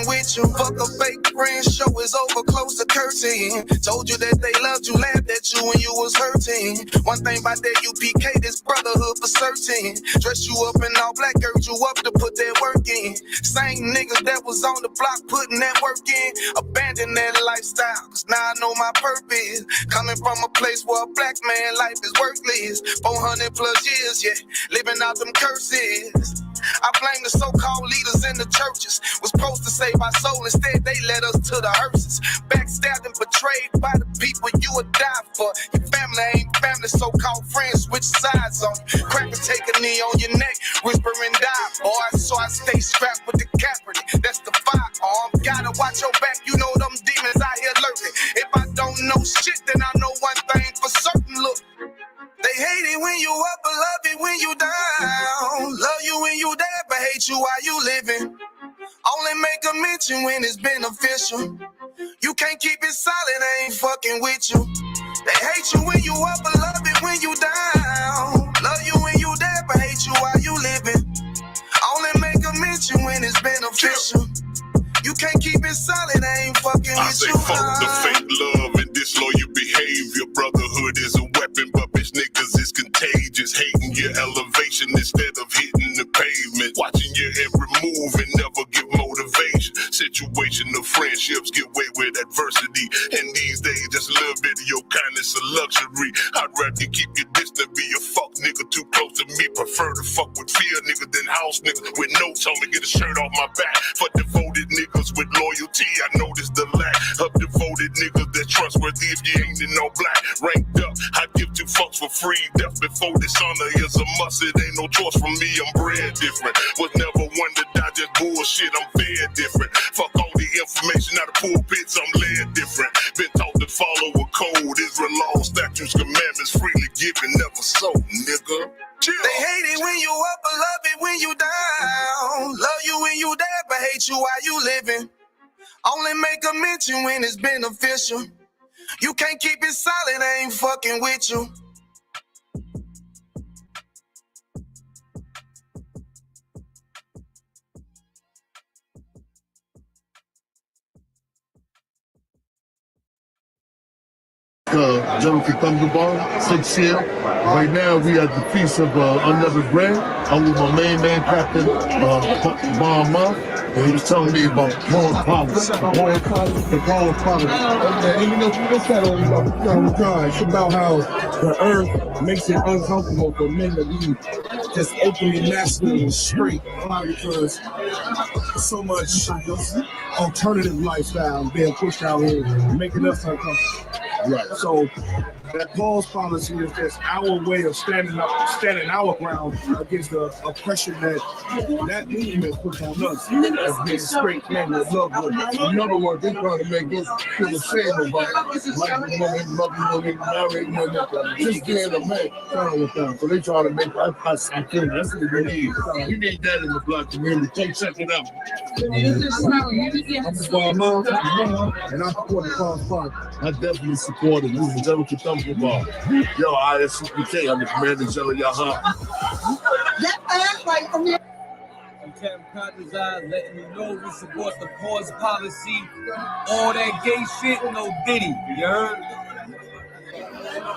fucking with you. Fuck a fake friend, show is over, close the curtain. Told you that they loved you, laughed at you when you was hurting. One thing about that UPK, this brotherhood for certain. Dress you up in all black, urge you up to put that work in. Same niggas that was on the block putting that work in. Abandon that lifestyle, cause now I know my purpose. Coming from a place where a black man life is worthless. 400 plus years, yeah, living out them curses. I blame the so-called leaders in the churches. Was supposed to save our soul, instead they led us to the hearses. Backstabbed and betrayed by the people you would die for. Your family ain't family, so-called friends switch sides on you. Cracker take a knee on your neck, whisper and die, boy. So I stay strapped with the Kaepernick, that's the firearm. Gotta watch your back, you know them demons out here lurking. If I don't know shit, then I know one thing for certain, look. They hate it when you up, but love it when you down. Love you when you dead, but hate you while you living. Only make a mention when it's beneficial. You can't keep it solid, I ain't fucking with you. They hate you when you up, but love it when you down. Love you when you dead, but hate you while you living. Only make a mention when it's beneficial. You can't keep it solid, I ain't fucking with you. I say fuck the fake love and disloyal behavior. Brotherhood is a weapon, but bitch niggas is contagious. Hating your elevation instead of hitting the pavement. Watching your every move and never give motivation. Situational friendships get way with adversity. And these days, just a little bit of your kindness a luxury. I'd rather keep you distant, be a fuck nigga too close to me. Prefer to fuck with fear nigga than house nigga with notes on me. Get a shirt off my back for devoted niggas with loyalty. I noticed the lack of devoted niggas that trustworthy if you ain't in no black. Ranked up, I give two fucks for free. Death before dishonor is a must. It ain't no choice from me. I'm bred different. Was never one to die, just bullshit. I'm fed different. Fuck all the information out of pulpits. I'm led different. Been taught to follow a code. Israel laws, statutes, commandments, freely given, never sold, nigga. Chill. They hate it when you up, but love it when you down. Love you when you dead, but hate you while you living. Only make a mention when it's beneficial. You can't keep it solid, I ain't fucking with you. Jonathan Thunderbar, 6th year. Right now we at the Feast of Unleavened Bread. I'm with my main man, Captain Bob, and he was telling me about Paul's Palace. The Paul's Palace. And you know, what's that all about? It's about how the earth makes it uncomfortable for men to be just openly masculine and straight. Why? Because so much alternative lifestyle being pushed out here, making us uncomfortable. Right. So that Paul's policy is just our way of standing our ground against the oppression that movement puts on us as being straight men with love. In other words, they're trying to make us feel the same about liking women, loving women, marrying women, just being a man. So they try to make us, I think that's what we need. We need that in the black community. Take something out. I'm the Bob, and I support the Paul's policy. I definitely support it. This is Jonathan Thunderbar. Yo, Isupk, I'm the commander general, y'all. Captain Connor's eyes letting me know we support the pause policy. All that gay shit, no Diddy. You heard?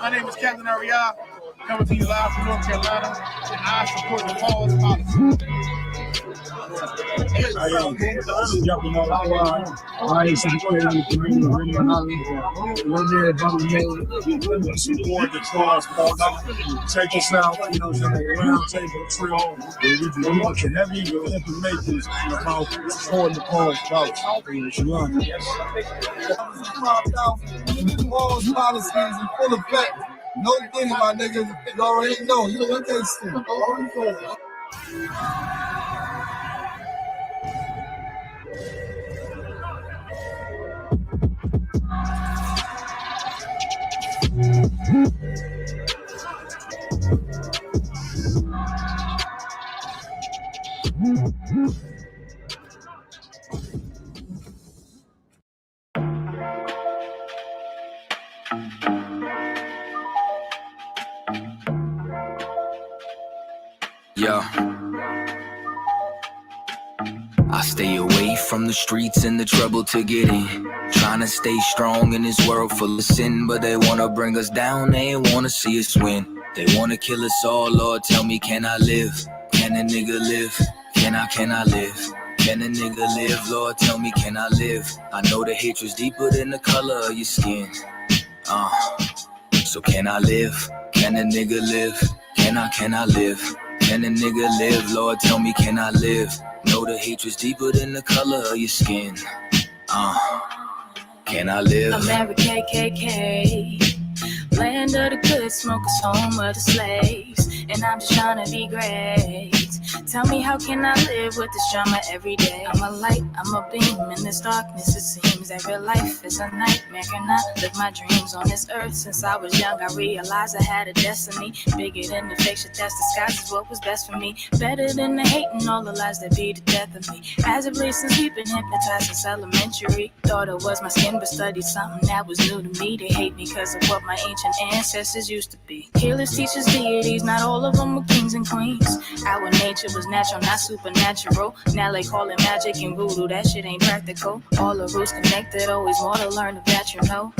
My name is Captain Ariel, coming to you live from North Carolina, and I support the pause policy. I am jumping on the line. I ain't supporting the community. One day, brother, man, support the cause. Take us out, you know, round table trill. We want the heavy information about supporting the cause. Pause policies in full effect. No thing, my niggas. You already know. You know what they say. Yeah. I stay away from the streets and the trouble to get in. Trying to stay strong in this world full of sin, but they wanna bring us down, they ain't wanna see us win. They wanna kill us all, Lord, tell me, can I live? Can a nigga live? Can I live? Can a nigga live? Lord, tell me, can I live? I know the hatred's deeper than the color of your skin. So can I live? Can a nigga live? Can I live? Can a nigga live? Lord, tell me, can I live? Know the hatred's deeper than the color of your skin. Can I live? America, KKK. Land of the good, smokers, home of the slaves. And I'm just trying to be great. Tell me, how can I live with this drama every day? I'm a light, I'm a beam in this darkness. It seems that real life is a nightmare. Can I live my dreams on this earth? Since I was young, I realized I had a destiny bigger than the fiction that's disguised what was best for me. Better than the hate and all the lies that be the death of me. As of late, since we've been hypnotized since elementary. Thought it was my skin, but studied something that was new to me. They hate me because of what my ancient ancestors used to be. Healers, teachers, deities, not all of them were kings and queens. Our nature was natural, not supernatural. Now they call it magic and voodoo, that shit ain't practical. All the roots connected, always more to learn about, you know.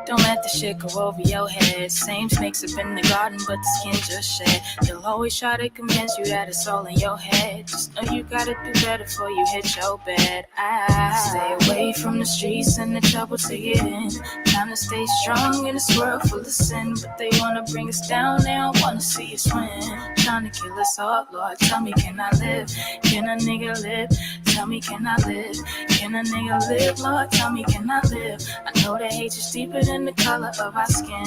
Don't let the shit go over your head. Same snakes up in the garden, but the skin just shed. They'll always try to convince you that it's all in your head. Just know you gotta do better before you hit your bed. I stay away from the streets and the trouble to get in. Trying to stay strong in this world full of sin, but they wanna bring us down, they don't wanna see us win. Trying to kill us all, Lord, tell me, can I live? Can a nigga live? Tell me, can I live? Can a nigga live? Lord, tell me, can I live? I know that hate is deeper than the color of our skin.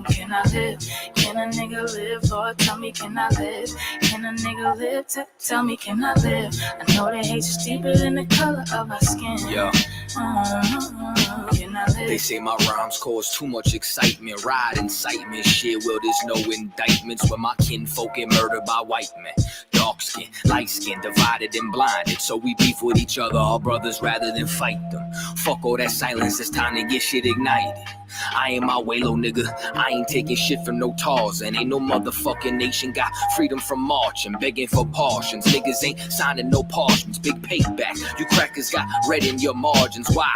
Can I live? Can a nigga live? Lord, tell me, can I live? Can a nigga live? Tell me, can I live? I know that hate is deeper than the color of our skin. Yeah. Can I live? They say my rhymes cause too much excitement. Ride incitement, shit, well there's no indictments. When my kinfolk get murdered by white men. Dark skin, light skin, divided and blinded. So we beef with each other, our brothers, rather than fight them. Fuck all that silence, it's time to get shit ignited. I ain't my way, little nigga. I ain't taking shit from no tars. And ain't no motherfucking nation got freedom from marching, begging for portions. Niggas ain't signing no parchments. Big payback. You crackers got red in your margins. Why?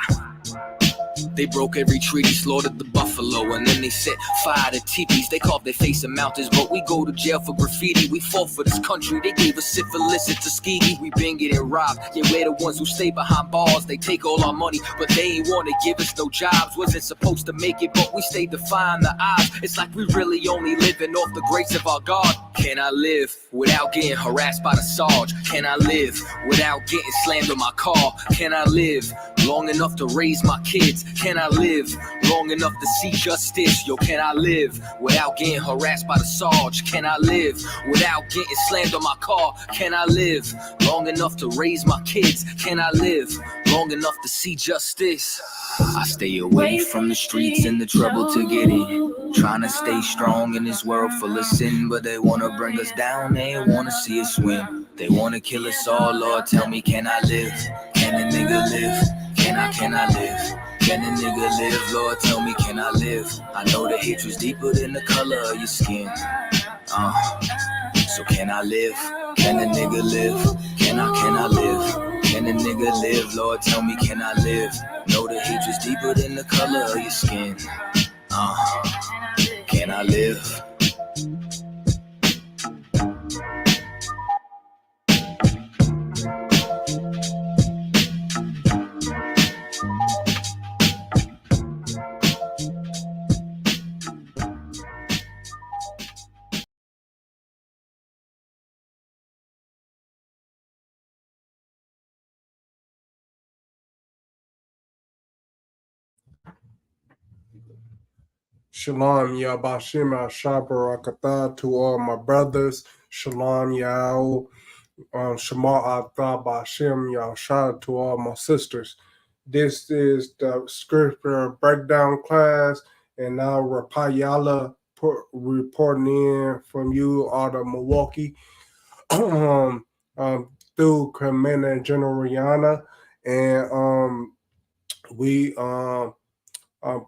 They broke every treaty, slaughtered the buffalo, and then they set fire to teepees. They carved their face in mountains, but we go to jail for graffiti. We fought for this country, they gave us syphilis and Tuskegee. We been getting robbed, yeah, we're the ones who stay behind bars. They take all our money, but they ain't wanna give us no jobs. Wasn't supposed to make it, but we stayed defying the odds. It's like we really only living off the grace of our God. Can I live without getting harassed by the Sarge? Can I live without getting slammed on my car? Can I live long enough to raise my kids? Can I live long enough to see justice? Yo, can I live without getting harassed by the Sarge? Can I live without getting slammed on my car? Can I live long enough to raise my kids? Can I live long enough to see justice? I stay away from the streets and the trouble to get in. Trying to stay strong in this world full of sin, but they wanna bring us down, they ain't wanna see us win. They wanna kill us all, Lord, tell me, can I live? Can a nigga live? Can I live? Can a nigga live? Lord, tell me, can I live? I know the hatred's deeper than the color of your skin. So can I live? Can a nigga live? Can I live? Can a nigga live? Lord, tell me, can I live? Know the hatred's deeper than the color of your skin. Can I live? Shalom Yabashim Al-Shabarakatah to all my brothers. Shalom Yao. Shema Atah Bashim Yahshua to all my sisters. This is the scripture breakdown class, and now Rapayala reporting in from you out of Milwaukee through Commander General Rihanna, and we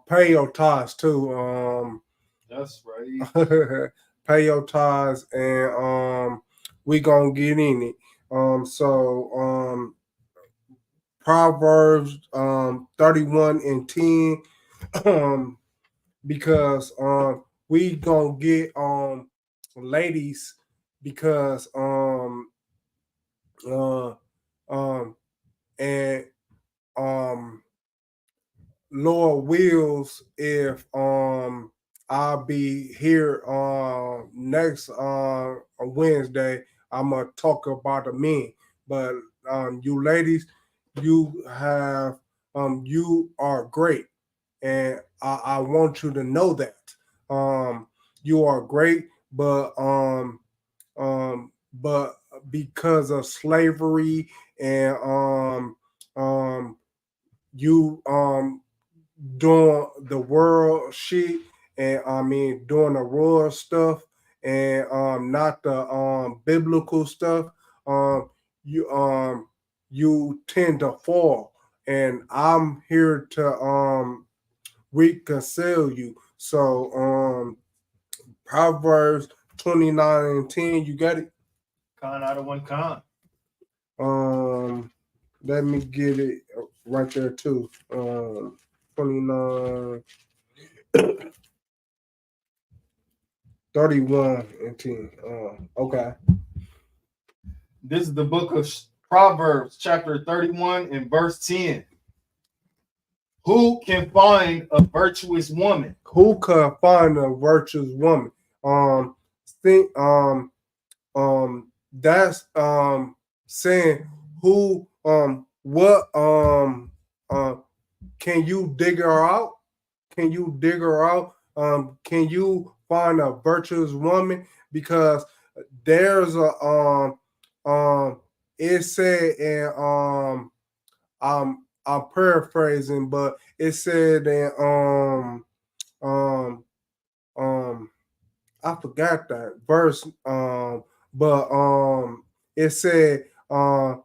pay your tithes too. That's right. Pay your tithes, and we gonna get in it. Proverbs 31:10, because we gonna get ladies, because uh and Lord wills, if I'll be here next Wednesday, I'm gonna talk about the men. But you ladies, you have you are great, and I want you to know that you are great, but because of slavery and you doing the world shit, and doing the world stuff, and not the biblical stuff, um you you tend to fall, and I'm here to reconcile you. So Proverbs 29:10, you got it. Con out of one con. Let me get it right there too. 29 31:10. Okay. This is the book of Proverbs, chapter 31 and verse 10. Who can find a virtuous woman? Who can find a virtuous woman? Think that's saying who what can you dig her out? Can you dig her out? Can you find a virtuous woman? Because there's a it said in I'm paraphrasing, but it said in I forgot that verse, but it said one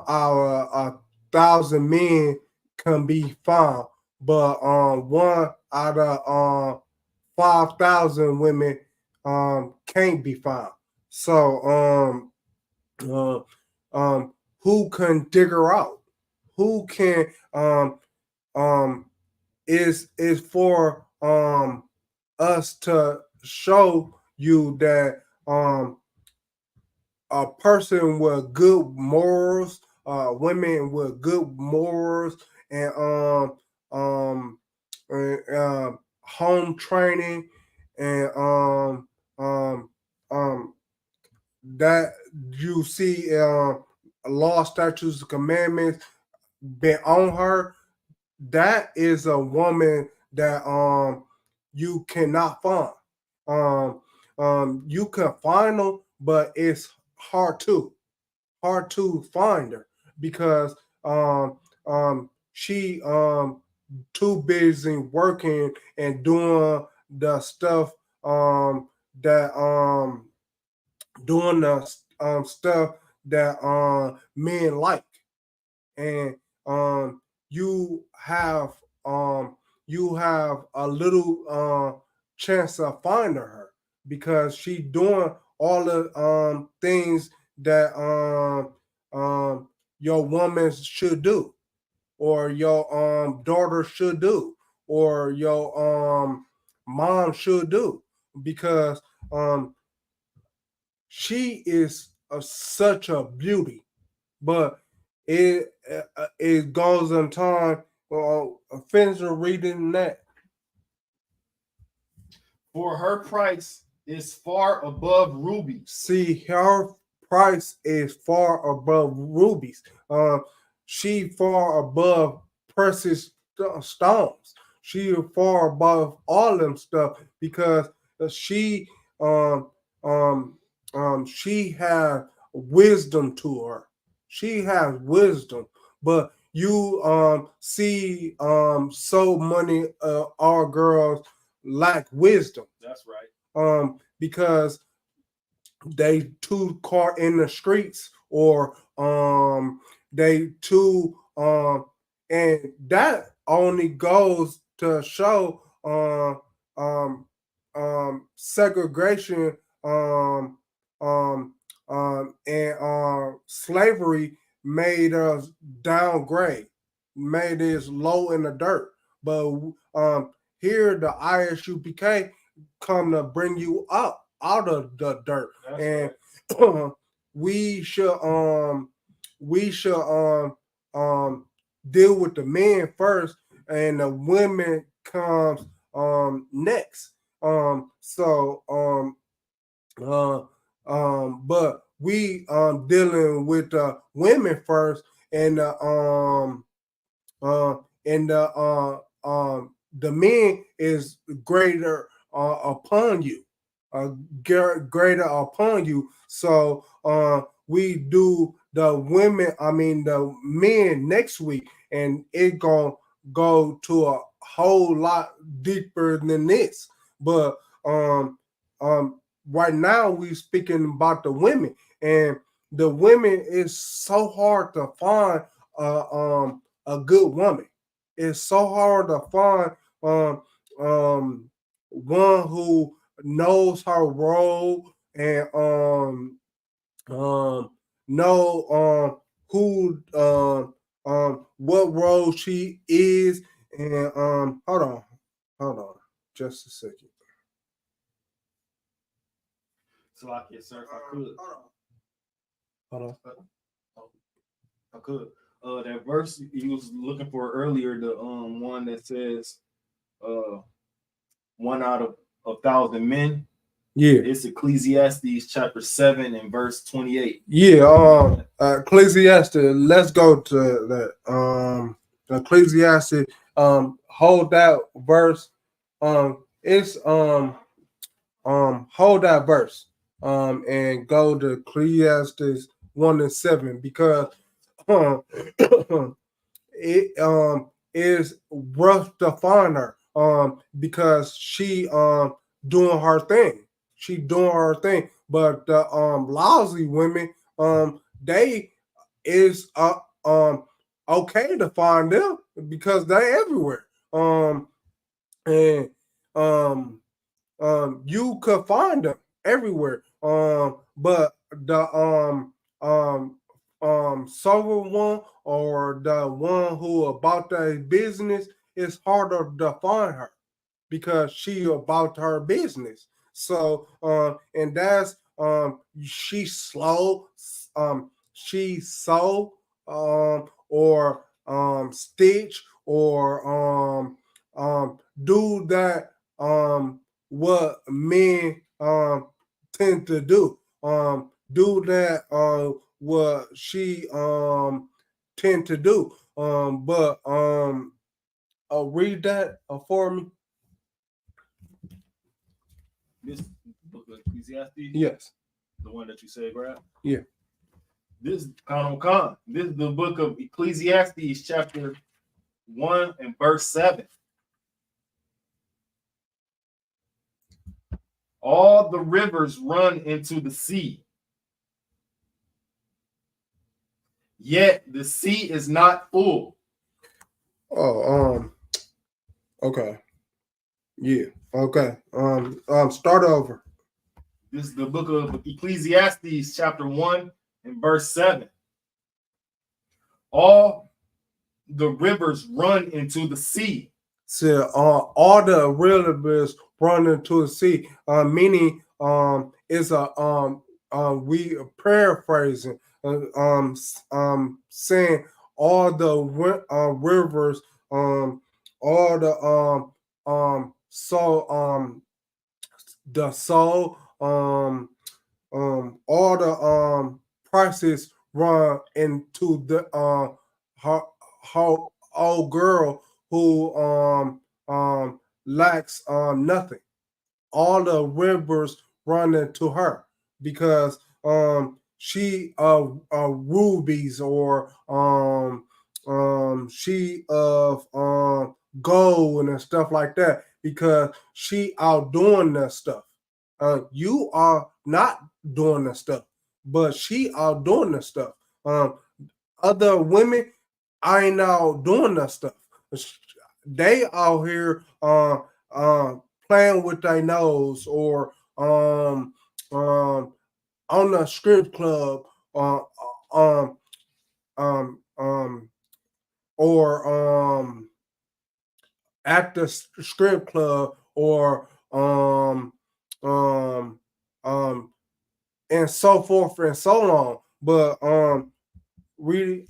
hour 1,000 men can be found, but one out of 5,000 women can't be found. So who can dig her out? Who can is for us to show you that a person with good morals, women with good morals, and home training, and that you see law, statutes, commandments been on her. That is a woman that you cannot find. You can find them, but it's hard to find her, because she too busy working and doing the stuff that doing the stuff that men like, and you have a little chance of finding her, because she doing all the things that your woman should do, or your daughter should do, or your mom should do, because she is such a beauty. But it goes in time. Finish reading that. For her price is far above rubies. See, her price is far above rubies. She far above precious stones. She is far above all them stuff, because she she has wisdom to her. She has wisdom, but you see so many our girls lack wisdom. That's right. Because they too caught in the streets, or they too and that only goes to show segregation and slavery made us downgrade, made us low in the dirt. But here the ISUPK come to bring you up out of the dirt. That's and right. we should deal with the men first, and the women comes next. But we dealing with the women first, and the men is greater upon you, greater upon you. So we do the women, I mean the men next week, and it gonna go to a whole lot deeper than this. But right now we speaking about the women, and the women is so hard to find a good woman. It's so hard to find one who knows her role, and know who what role she is. And hold on just a second. So like, yes, sir, if I could. Hold on. I could. That verse you was looking for earlier, the one that says, one out of 1,000 men. Yeah, it's Ecclesiastes chapter 7 and verse 28. Yeah, Ecclesiastes. Let's go to that. Ecclesiastes. Hold that verse. It's hold that verse. And go to Ecclesiastes 1:7, because it is rough to find her. Because she doing her thing. She doing her thing. But the lousy women, they is okay to find them because they everywhere. And you could find them everywhere. But the sober one, or the one who about that business, it's harder to find her because she about her business. So and that's she's slow, she's so or stitch, or do that what men tend to do. Do that what she tend to do. But read that for me. This book of Ecclesiastes? Yes. The one that you said, Brad? Yeah. This This is the book of Ecclesiastes, chapter 1 and verse 7. All the rivers run into the sea, yet the sea is not full. Oh, okay. Yeah. Okay. Start over. This is the book of Ecclesiastes, chapter 1 and verse 7. All the rivers run into the sea. So all the rivers run into the sea. Meaning is a we paraphrasing, saying all the rivers, all the the soul, all the prices run into the her old girl who lacks nothing. All the rivers run into her because she rubies, or she of gold and stuff like that, because she outdoing that stuff. You are not doing that stuff, but she outdoing that stuff. Other women, I ain't out doing that stuff. They out here playing with their nose, or on the strip club, um, um, um, or at the strip club, or um, um, and so forth and so on. But read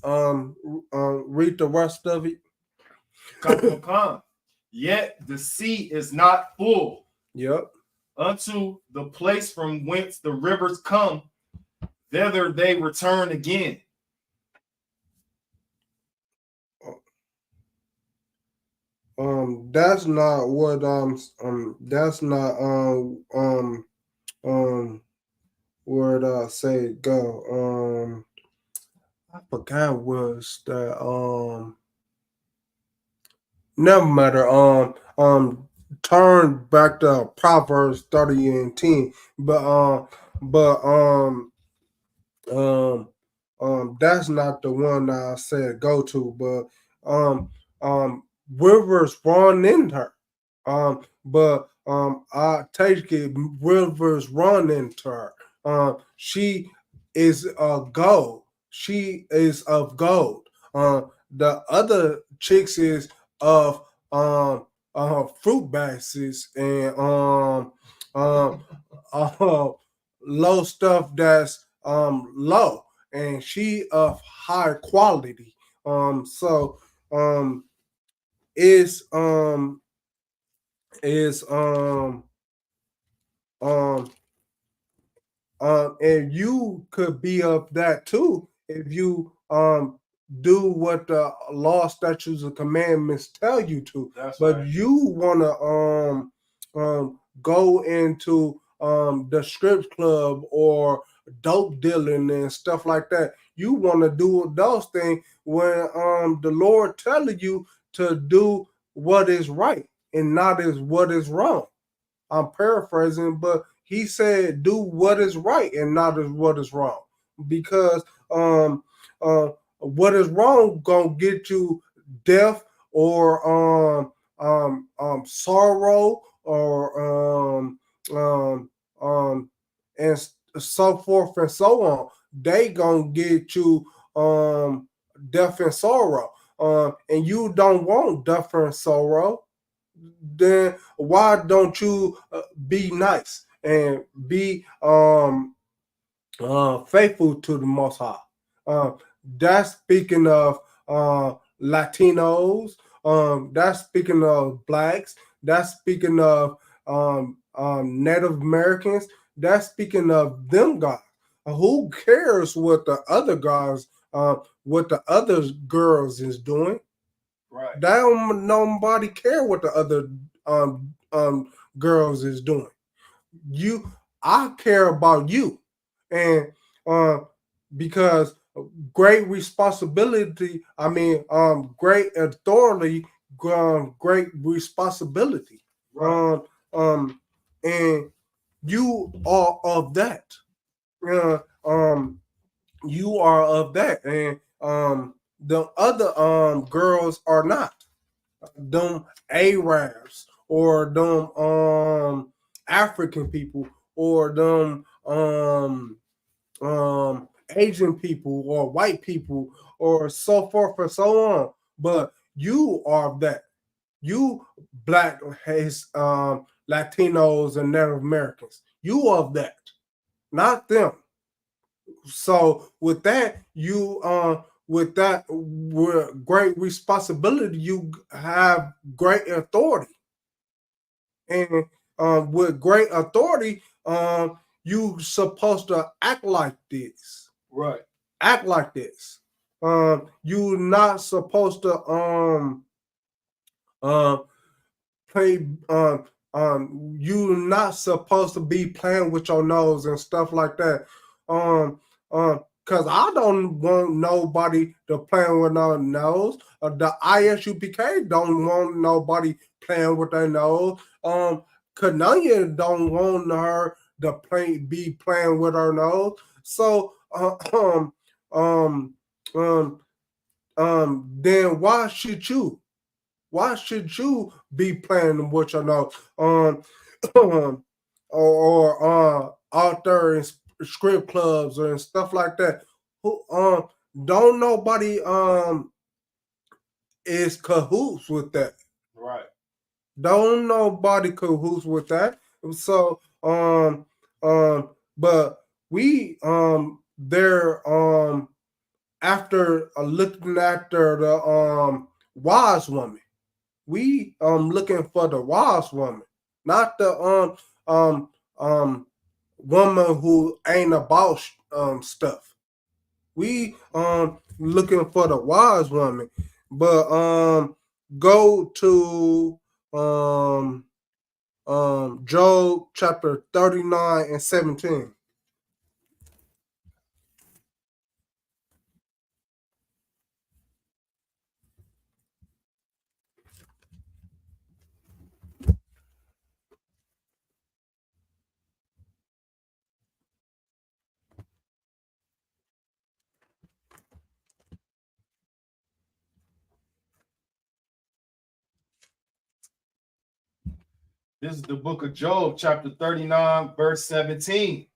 the rest of it. Come. Yet the sea is not full. Yep. Unto the place from whence the rivers come, thither they return again. That's not what that's not where I say go. I forgot was that never matter. Turn back to Proverbs 30 and 10. But that's not the one that I said go to, but rivers run in her. But I take it rivers run into her. She is gold. She is of gold. The other chicks is of fruit baskets and low stuff that's low, and she of high quality. So is is um and you could be of that too if you do what the law, statutes, and commandments tell you to. That's but right. you want to go into the strip club or dope dealing and stuff like that. You want to do those things when the Lord telling you to do what is right and not is what is wrong. I'm paraphrasing, but he said, "Do what is right and not what is wrong," because what is wrong gonna get you death or sorrow or and so forth and so on. They gonna get you death and sorrow, and you don't want death and sorrow. Then why don't you be nice and be faithful to the Most High? That's speaking of Latinos. That's speaking of blacks. That's speaking of Native Americans. That's speaking of them guys. Who cares what the other guys, what the other girls is doing? Right. That don't nobody care what the other girls is doing. I care about you, and because great responsibility. I mean, great authority, great responsibility. Right. And you are of that. Uh, um, you are of that, and the other girls are not. Them Arabs or them African people or them Asian people or white people or so forth and so on. But you are that. You black Latinos and Native Americans. You are that, not them. So with that, you with that with great responsibility, you have great authority, and with great authority, you supposed to act like this. Right. Act like this. You not supposed to play you not supposed to be playing with your nose and stuff like that. Cause I don't want nobody to playing with no nose. The ISUPK don't want nobody playing with their nose. Kananya don't want her to be playing with her nose. So then why should you? Why should you be playing with your nose? Or out there strip clubs and stuff like that. Who don't nobody is cahoots with that. Right. Don't nobody cahoots with that. So but we they're after looking after the wise woman. We looking for the wise woman, not the woman who ain't about stuff. We looking for the wise woman. But go to Job chapter 39 and 17. This is the book of Job, chapter 39, verse 17.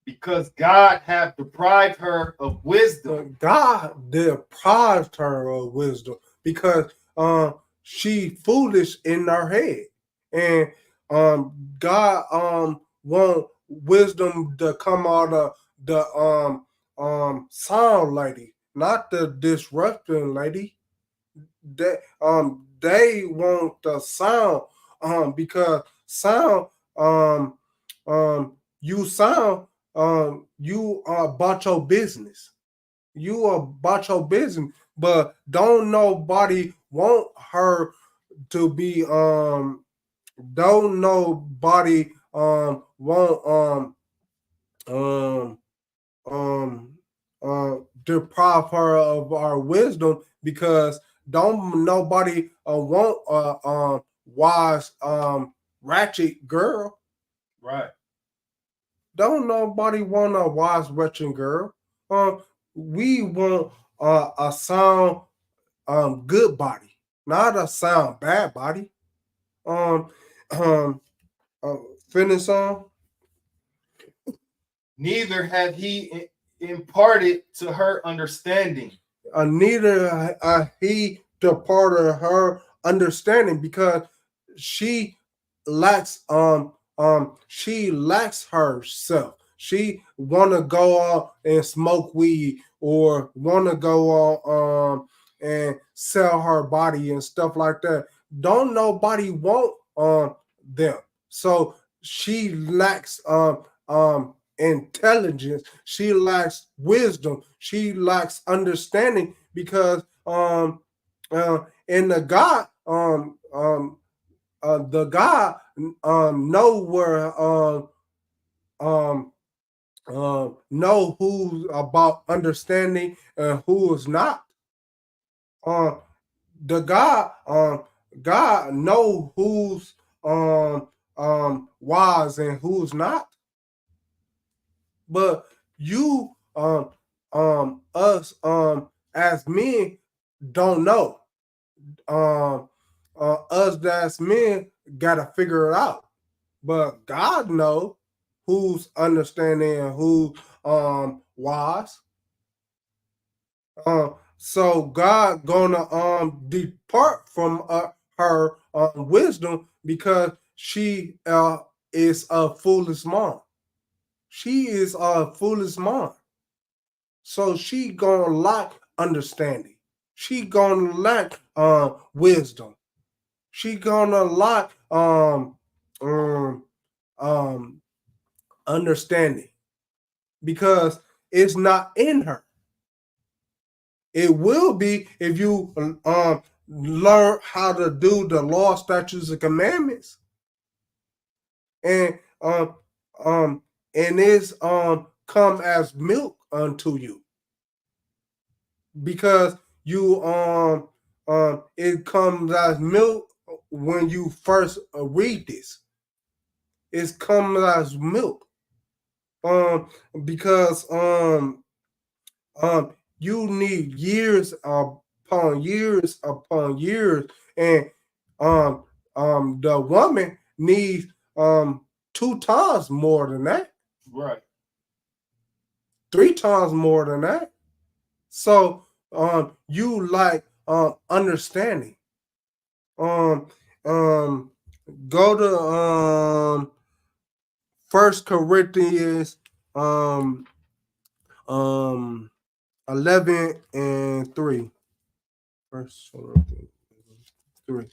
Because God hath deprived her of wisdom. God deprived her of wisdom because she foolish in her head. And God want wisdom to come out of the sound lady, not the disrupting lady. They want the sound because sound you sound you are about your business. You are about your business, but don't nobody want her to be don't nobody want deprive her of our wisdom because don't nobody want wise ratchet girl. Right. Don't nobody want a wise ratchet girl. We want a sound good body, not a sound bad body. Um um Finish on. Neither hath he imparted to her understanding. Neither he departed her understanding because she lacks she lacks herself. She wanna go out and smoke weed or wanna go out and sell her body and stuff like that. Don't nobody want them. So she lacks intelligence, she lacks wisdom, she lacks understanding because and the God know where know who's about understanding and who is not. The God know who's wise and who's not. But you us as men don't know. Us as men gotta figure it out. But God know who's understanding and who wise. So God gonna depart from her wisdom because she is a foolish mom. She is a foolish mom. So she gonna lack understanding. She gonna lack wisdom. She gonna lack understanding because it's not in her. It will be if you learn how to do the law, statutes, and commandments, and it's come as milk unto you because you it comes as milk when you first read this. It's comes as milk because you need years upon years upon years, and the woman needs 2 times more than that. Right. 3 times more than that. So you like understanding. Go to 1 Corinthians 11:3. 1 Corinthians 3.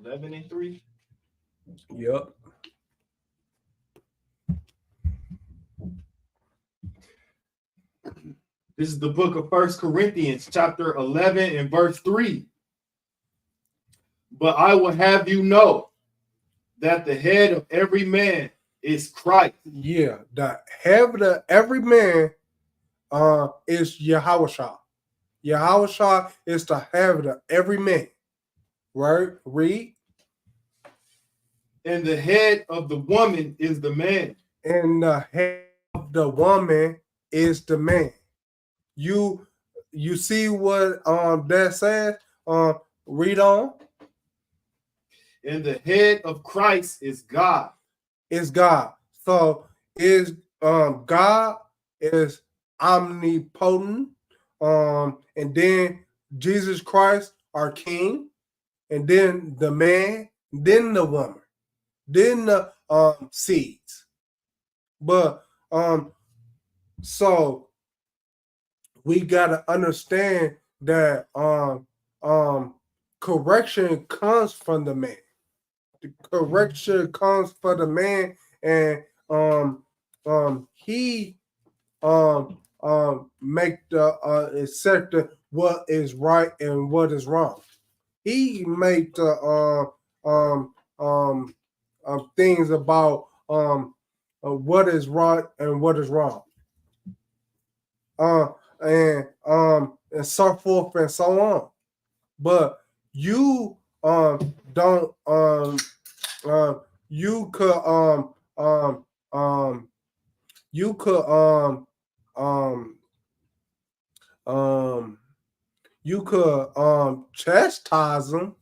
11:3. Yep. This is the book of 1 Corinthians, chapter 11 and verse 3. But I will have you know that the head of every man is Christ. Yeah, the head of every man is Yahushua. Yahushua is the head of every man. Right? Read. And the head of the woman is the man. And the head of the woman is the man. You see what that says? Read on. And the head of Christ is God. Is God. So is God is omnipotent. And then Jesus Christ, our King, and then the man, then the woman, then the seeds. But so we gotta understand that correction comes from the man. The correction comes from the man, and he make the accept what is right and what is wrong. He make the things about what is right and what is wrong. And so forth and so on. But you don't you could you could you could chastise him,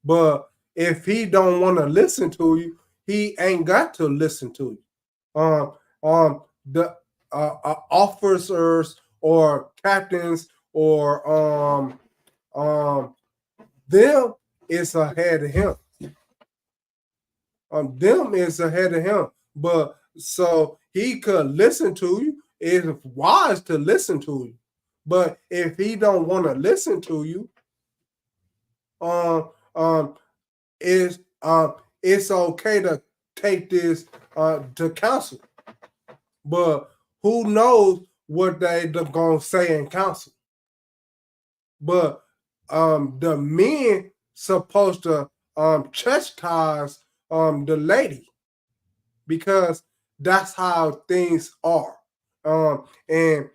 but if he don't want to listen to you, he ain't got to listen to you. The officers or captains or them is ahead of him. Them is ahead of him. But so he could listen to you. It's wise to listen to you. But if he don't want to listen to you, it's okay to take this to counsel. But who knows what they're gonna say in council? But the men supposed to chastise the lady, because that's how things are. And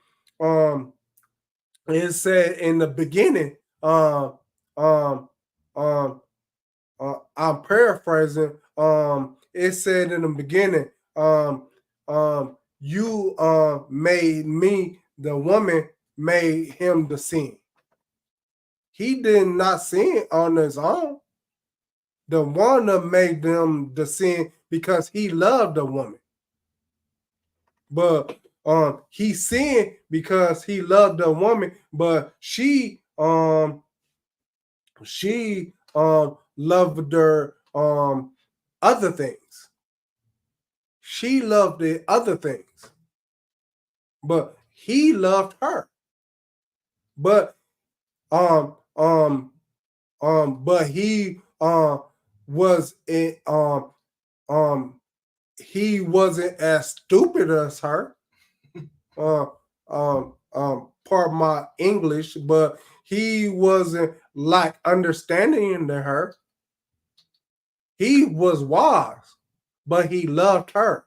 it said in the beginning, I'm paraphrasing. It said in the beginning, you made me, the woman made him the sin. He did not sin on his own. The one that made them the sin because he loved the woman. But he sinned because he loved the woman, but she loved her other things. She loved the other things. But he loved her. But but he was he wasn't as stupid as her. Pardon my English, but he wasn't like understanding to her. He was wise, but he loved her.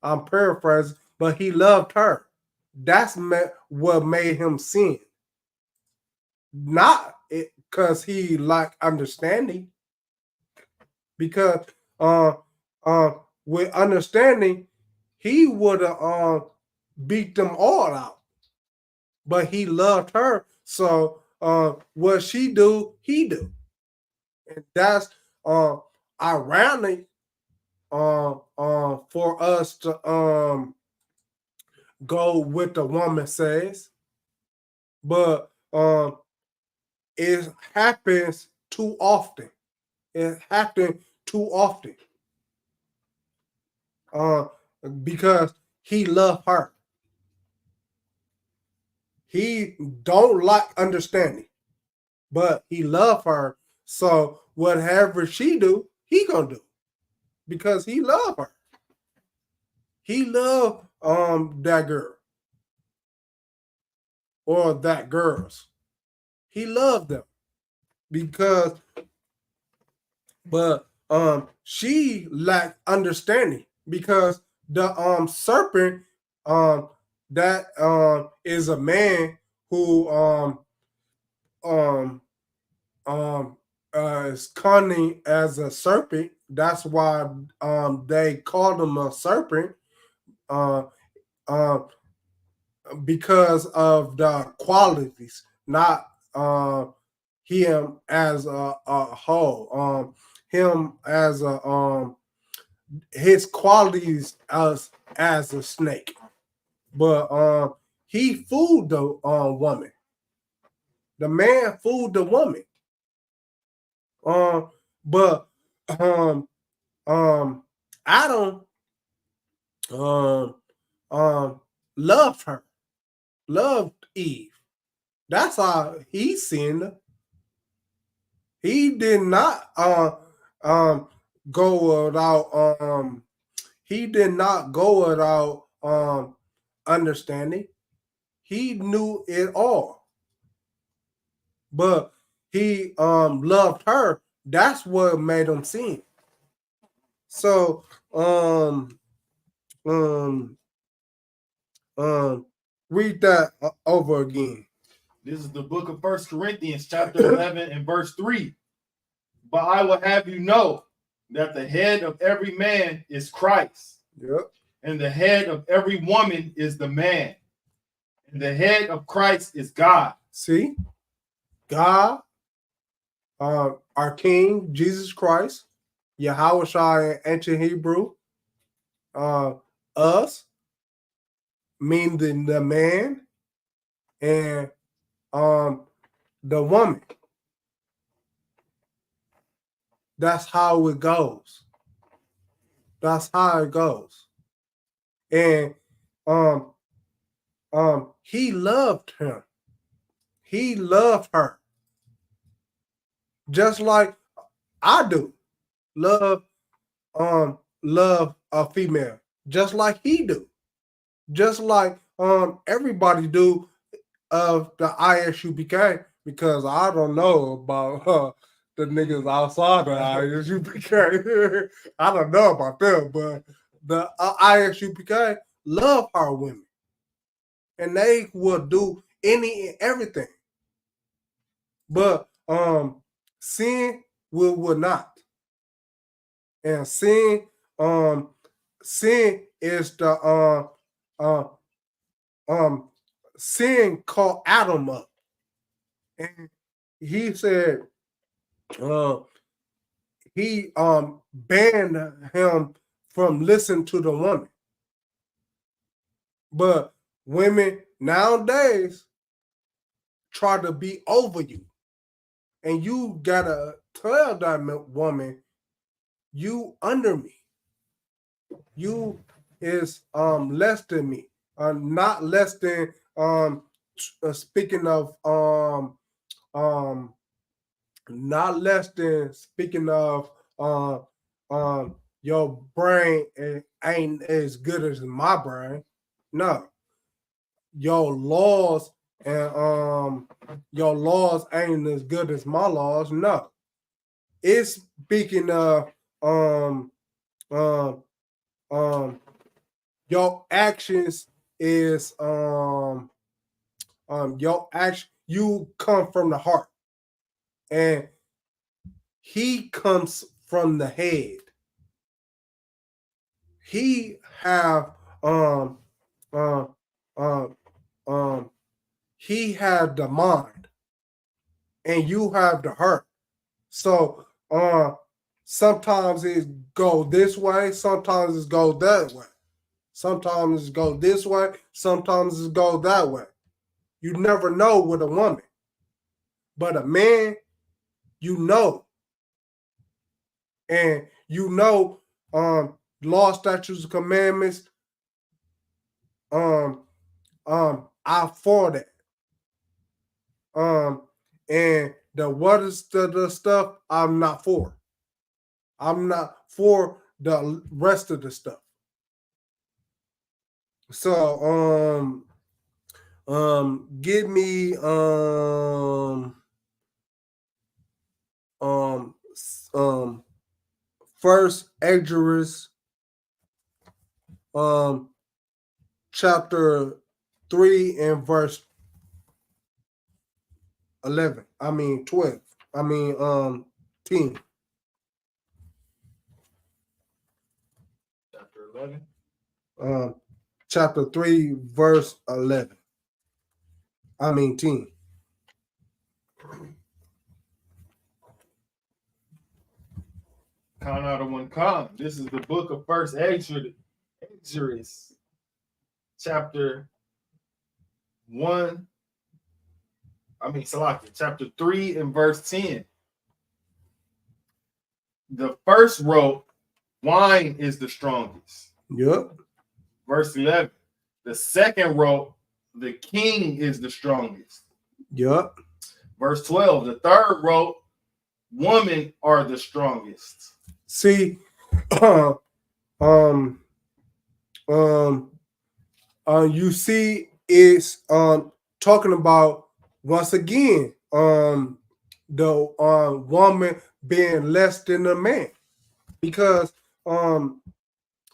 I'm paraphrasing, but he loved her. That's what made him sin. Not because he lacked understanding. Because with understanding, he would have beat them all out. But he loved her, so what she do, he do, and that's ironic for us to go with the woman says, but it happens too often. It happens too often because he loved her. He don't like understanding, but he loved her. So whatever she do, he gonna do because he loved her. He loved that girl or that girls. He loved them because, but she lacked understanding because the serpent that is a man who is cunning as a serpent. That's why they called him a serpent. Because of the qualities, not him as a whole. Him as a his qualities as a snake, but he fooled the woman. The man fooled the woman. But Adam loved her, loved Eve. That's how he sinned her. He did not go without he did not go without understanding. He knew it all. But he loved her. That's what made him sin. So read that over again. This is the book of 1 Corinthians, chapter 11, and verse 3. But I will have you know that the head of every man is Christ. Yep. And the head of every woman is the man. And the head of Christ is God. See? God, our King, Jesus Christ, Yahweh Shai in ancient Hebrew, us, meaning the man, and the woman. That's how it goes. That's how it goes. And he loved him. He loved her. Just like I do. Love a female. Just like he do. Just like everybody do of the ISUPK, because I don't know about the niggas outside the ISUPK. I don't know about them, but the ISUPK love our women. And they will do any and everything. But sin will not. And sin is the sin called Adam up. And he said he banned him from listening to the woman. But women nowadays try to be over you. And you gotta tell that woman, you under me. You is less than me. Not less than speaking of not less than speaking of your brain ain't as good as my brain. No. Your laws and your laws ain't as good as my laws. No. It's speaking of your actions is your action, you come from the heart, and he comes from the head. he have um um he have the mind and you have the heart. So sometimes it go this way, sometimes it go that way. Sometimes it go this way, sometimes it go that way. You never know with a woman. But a man, you know. And you know law, statutes, and commandments, I for that. And the what is the stuff I'm not for. I'm not for the rest of the stuff. So give me first Exodus chapter 3 and verse 11. 12. 10. Chapter 11. Chapter 3, verse 11. 10. Count out of one column. This is the book of first Exodus, chapter 1. Salakia, chapter 3 and verse 10. The first wrote, wine is the strongest. Yep. Verse 11. The second wrote, the king is the strongest. Yep. Verse 12. The third wrote, women are the strongest. See, you see, it's talking about once again the woman being less than a man, because a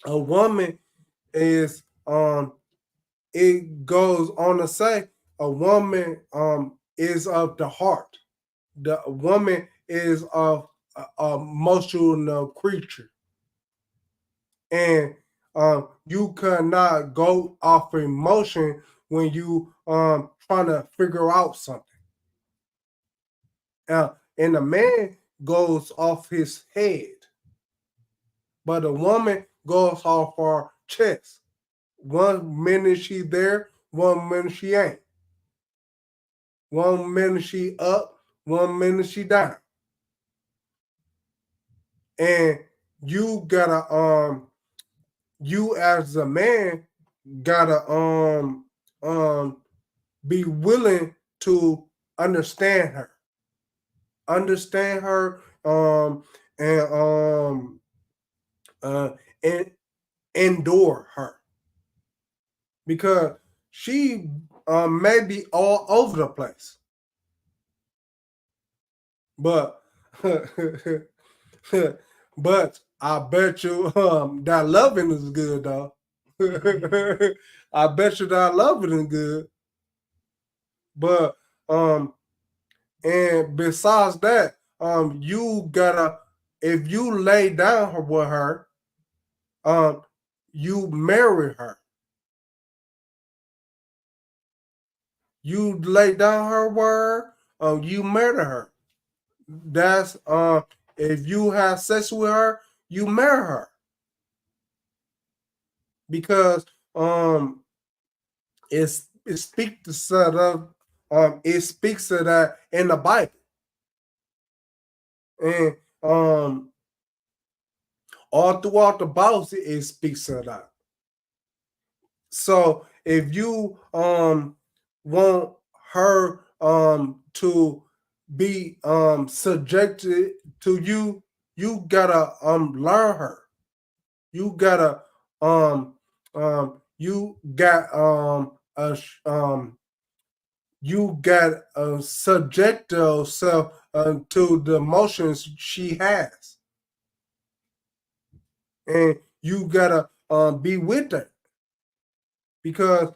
woman is it goes on to say a woman is of the heart. The woman is of a emotional creature, and you cannot go off emotion when you trying to figure out something. And a man goes off his head, but a woman goes off her chest. 1 minute she there, 1 minute she ain't. 1 minute she up, 1 minute she down. And you gotta you as a man gotta be willing to understand her. Understand her and endure her. Because she may be all over the place. But but I bet you that loving is good, though. I bet you that loving is good. But and besides that, you gotta, if you lay down with her, you marry her. You lay down her word, you marry her. That's if you have sex with her, you marry her. Because it speaks to it speaks of that in the Bible. And all throughout the Bible it speaks of that. So if you want her to be subjected to you, you gotta learn her. You gotta you got subject yourself to the emotions she has, and you gotta be with her, because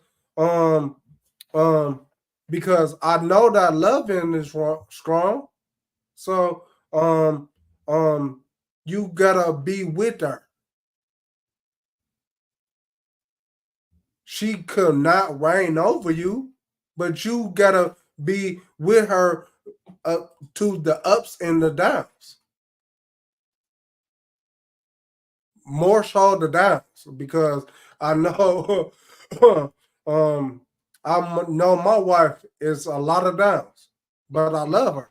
I know that loving is strong. So you gotta be with her. she could not reign over you, but you gotta be with her up to the ups and the downs. More so the downs, because I know I know my wife is a lot of downs, but I love her.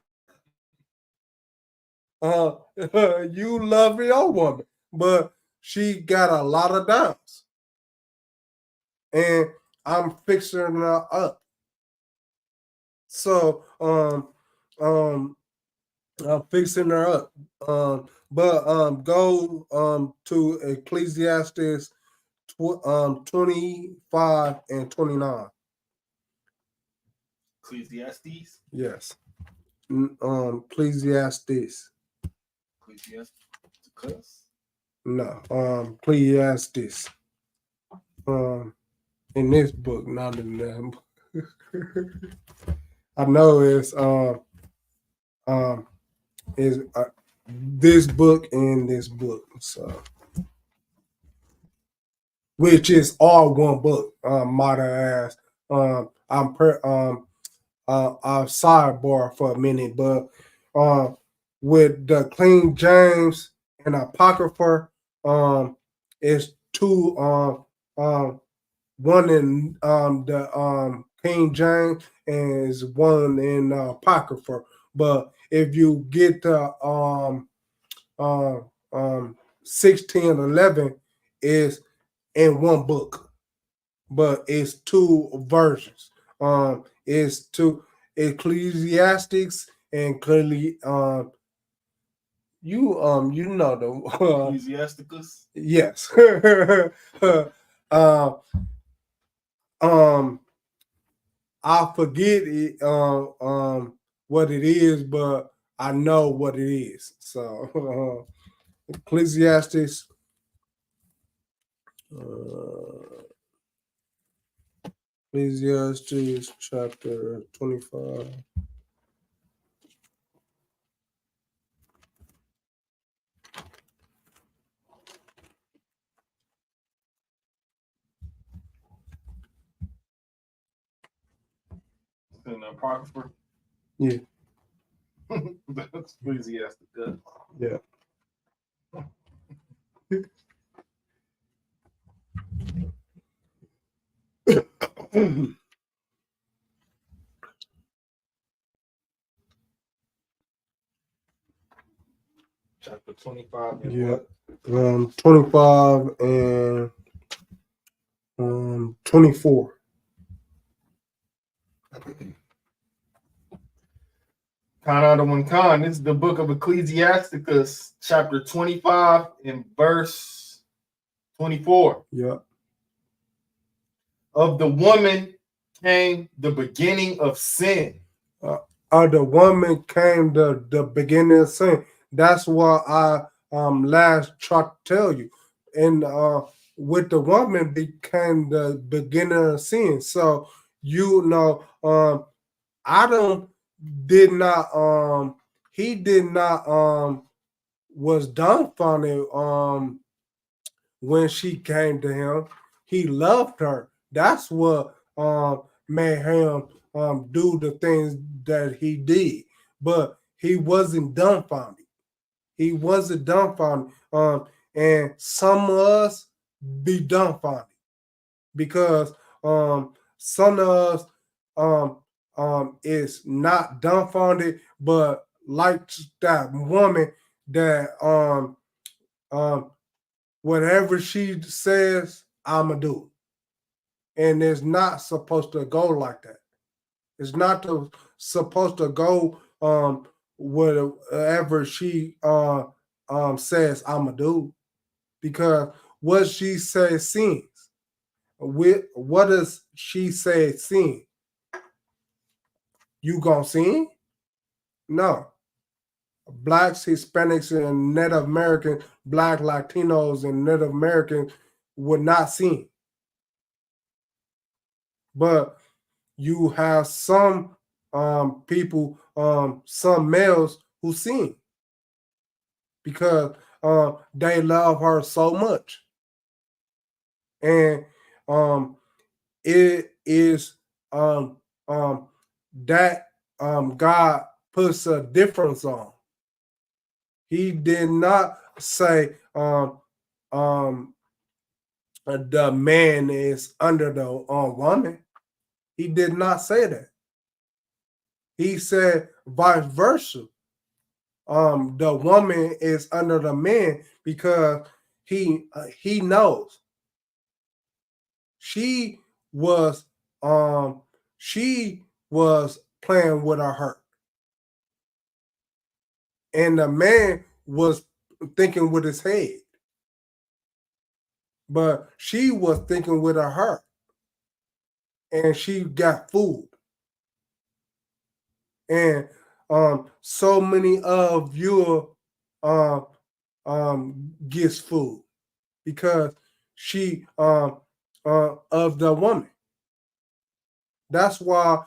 You love your woman, but she got a lot of downs, and I'm fixing her up. So I'm fixing her up. But go to Ecclesiastes 25 and 29. Ecclesiastes. Yes. Ecclesiastes. Ecclesiastes. No. Ecclesiastes. In this book, not in them. I know it's is this book and this book, so which is all one book. Might I ask? I'll sidebar for a minute, but with the King James and Apocrypha, it's two one in the King James and is one in Apocrypha. But if you get the 1611 is in one book, but it's two versions. It's two Ecclesiastics and clearly you know the Ecclesiasticus. yes. I forget it what it is, but I know what it is. So Ecclesiastes Ecclesiastes chapter 25. In the Apocrypha. Yeah. That's Ecclesiasticus. Yeah. Chapter 25 and Yeah. what? 25 and 24. This is the book of Ecclesiasticus, chapter 25 and verse 24. Yeah. Of the woman came the beginning of sin. The woman came the beginning of sin. That's what I last tried to tell you. And with the woman became the beginning of sin. So you know, Adam did not he did not was dumbfounded when she came to him. He loved her. That's what made him do the things that he did. But he wasn't dumbfounded. He wasn't dumbfounded. And some of us be dumbfounded because some of us is not dumbfounded, but like that woman that whatever she says, I'ma do. And it's not supposed to go like that. It's not supposed to go whatever she says, I'ma do. Because what she says sins. What does she say sin? You gonna sin? No. Blacks, Hispanics, and Native Americans, Black Latinos, and Native Americans would not sin. But you have some people, some males who sin because they love her so much. And it is that God puts a difference on. He did not say the man is under the woman. He did not say that. He said vice versa. The woman is under the man because he knows she was playing with her hurt, and the man was thinking with his head, but she was thinking with her heart, and she got fooled. And so many of you gets fooled because she of the woman. That's why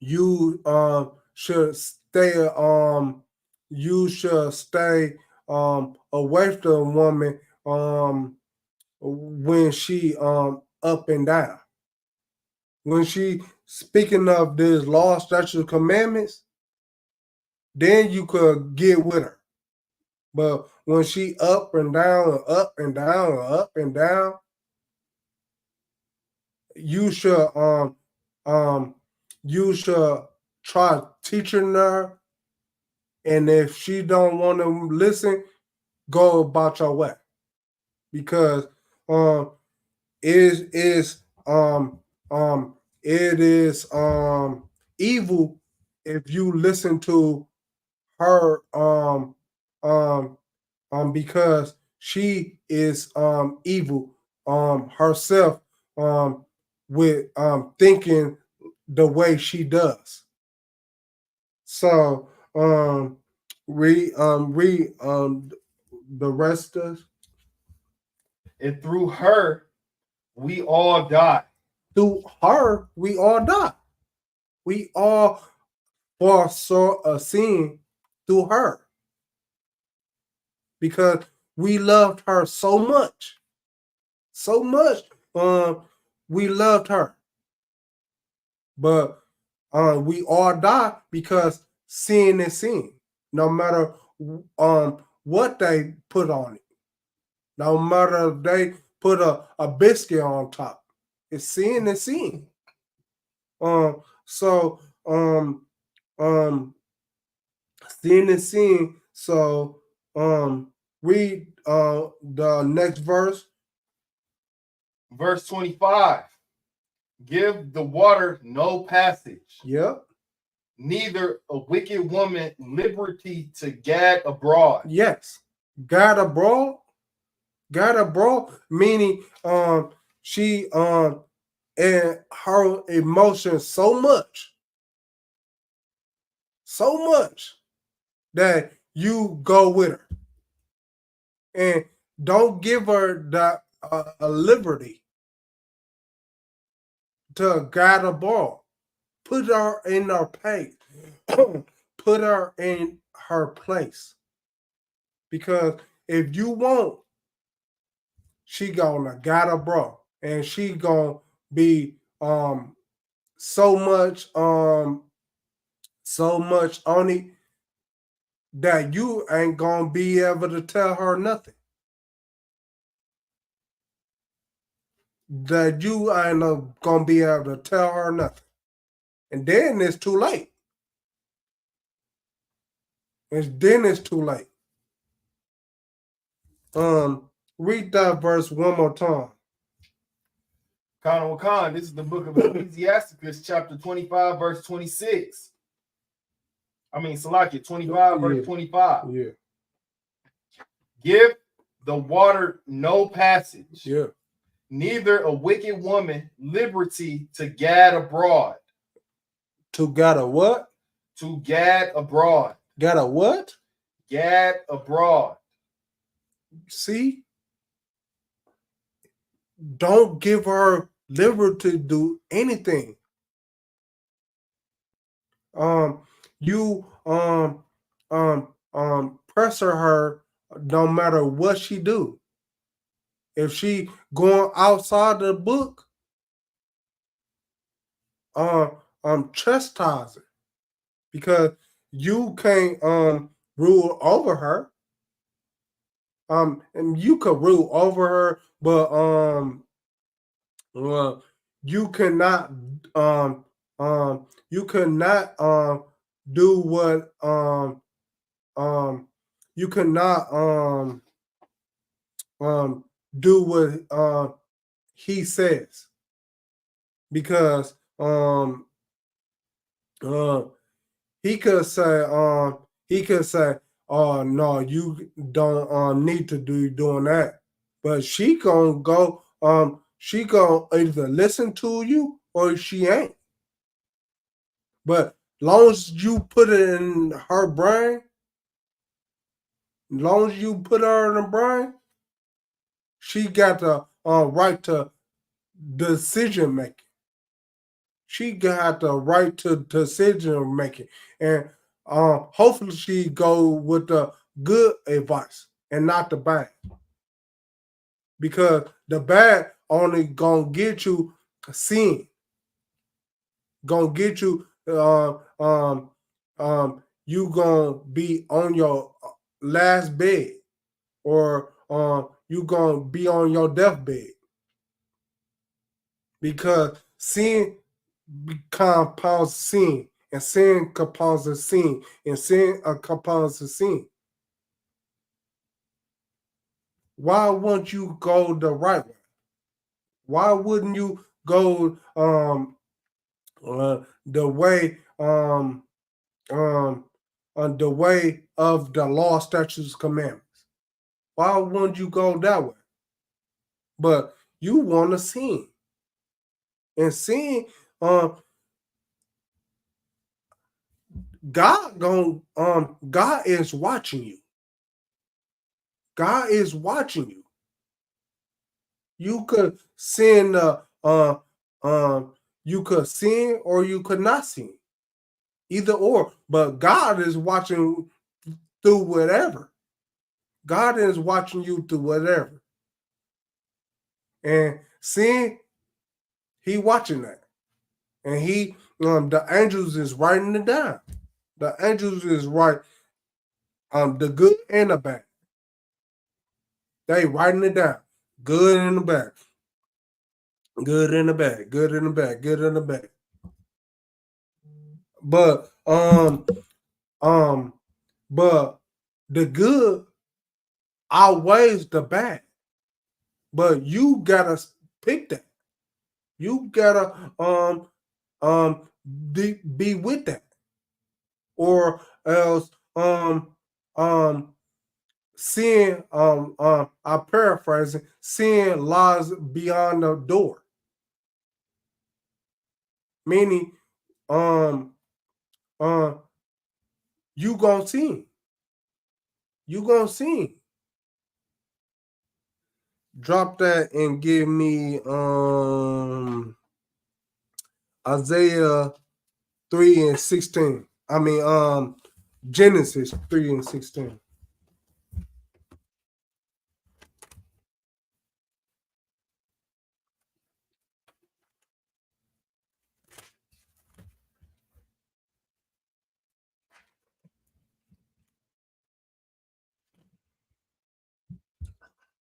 you should stay away from the woman when she up and down. When she speaking of this law, statutes, commandments, then you could get with her. But when she up and down, and up and down, and up and down, you should try teaching her. And if she don't want to listen, go about your way, because it is evil if you listen to her because she is evil herself with thinking the way she does. So read the rest of. And through her, we all die. Through her, we all die. We all saw a sin through her because we loved her so much. So much we loved her. But we all die because sin is sin. No matter what they put on it. No matter if they put a biscuit on top. It's sin is sin. So sin is sin. So read the next verse. Verse 25. Give the water no passage. Yep. Neither a wicked woman liberty to gad abroad. Yes. Gad abroad. Gad abroad, meaning she and her emotions so much that you go with her. And don't give her that a liberty to guide a ball. Put her in her place. Put her in her place. Because if you won't, she gonna guide a ball. And she gonna be so much on it that you ain't gonna be able to tell her nothing. That you ain't gonna be able to tell her nothing. And then it's too late. Then it's too late. Read that verse one more time. Khan, this is the book of Ecclesiasticus, chapter 25, verse 26. I mean, Salakia, 25, verse 25. Yeah. Give the water no passage. Yeah. Neither a wicked woman liberty to gad abroad. To gad a what? To gad abroad. Gad a what? Gad abroad. See? Don't give her liberty to do anything. You pressure her no matter what she do. if she going outside the book, chastise her, because you can't rule over her. And you could rule over her, but you cannot you cannot do what you cannot do what he says, because he could say oh no, you don't need to be doing that, but she gonna go she gonna either listen to you or she ain't. But long as you put it in her brain, long as you put her in the brain, she got the right to decision making. She got the right to decision making, and hopefully she go with the good advice and not the bad, because the bad only gonna get you sin, gonna get you you gonna be on your last bed, or you gonna be on your deathbed, because sin compounds sin, and sin compounds a sin, and sin compounds a sin. Why wouldn't you go the right way? Why wouldn't you go the way the way of the law, statutes, commandments? Why wouldn't you go that way? But you want to sin, and sin. God is watching you. God is watching you. You could sin. You could sin or you could not sin. Either or. But God is watching through whatever. God is watching you through whatever. And sin, he watching that. And he, the angels is writing it down. The angels is right, the good and the bad. They writing it down. Good and the bad. Good and the bad. Good and the bad. Good and the bad. But but the good outweighs the bad. But you gotta pick that. You gotta be with that, or else sin, I'm paraphrasing, sin lies beyond the door. Meaning you gonna sin. You gonna sin. Drop that and give me Isaiah 3:16. I mean Genesis 3:16.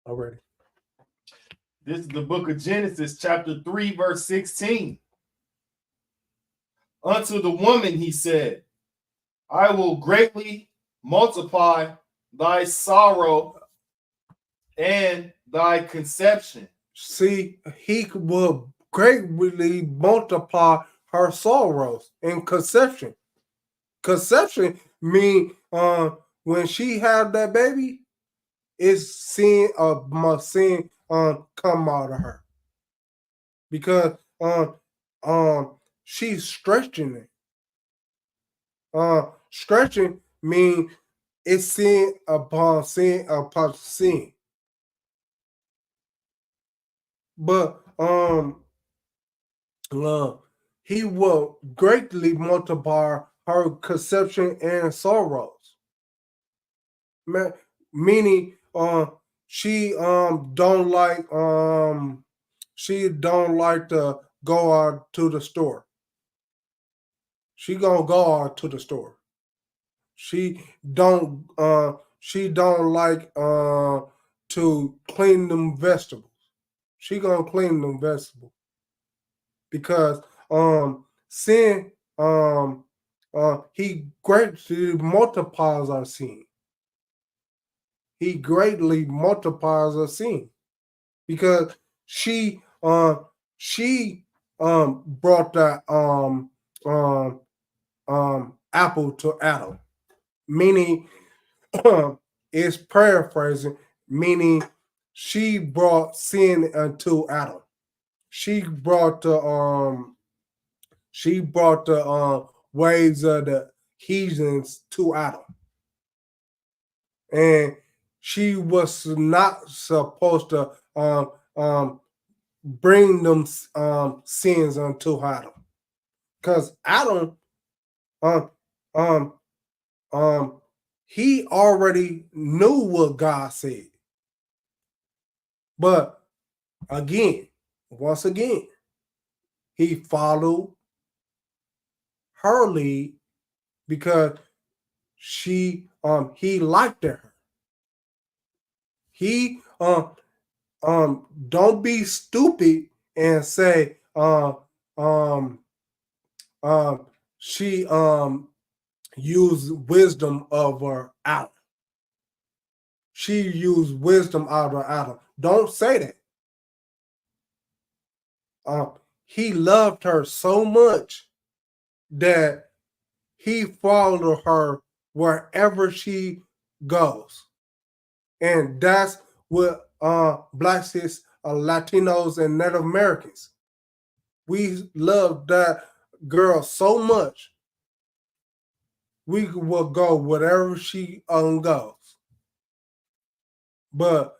Already. This is the book of Genesis, chapter 3, verse 16. Unto the woman he said, I will greatly multiply thy sorrow and thy conception. See, he will greatly multiply her sorrows and conception. Conception mean when she had that baby, it's seeing sin come out of her, because she's stretching it. Stretching mean it's sin upon sin upon sin. But he will greatly multiply her conception and sorrows. Meaning she don't like to go out to the store. She gonna go out to the store. She don't like to clean them vegetables. She gonna clean them vegetables because sin he greatly multiplies our sin. He greatly multiplies our sin because she brought that apple to Adam, meaning it's paraphrasing, meaning she brought sin unto Adam. She brought the ways of the heathens to Adam, and she was not supposed to bring them sins unto Adam, because Adam um um he already knew what God said, but once again, he followed her lead because he liked her. He don't be stupid and say she used wisdom of her Adam. She used wisdom out of Adam. Don't say that. He loved her so much that he followed her wherever she goes. And that's what blacks, Latinos, and Native Americans. We love that girl so much. We will go wherever she goes. But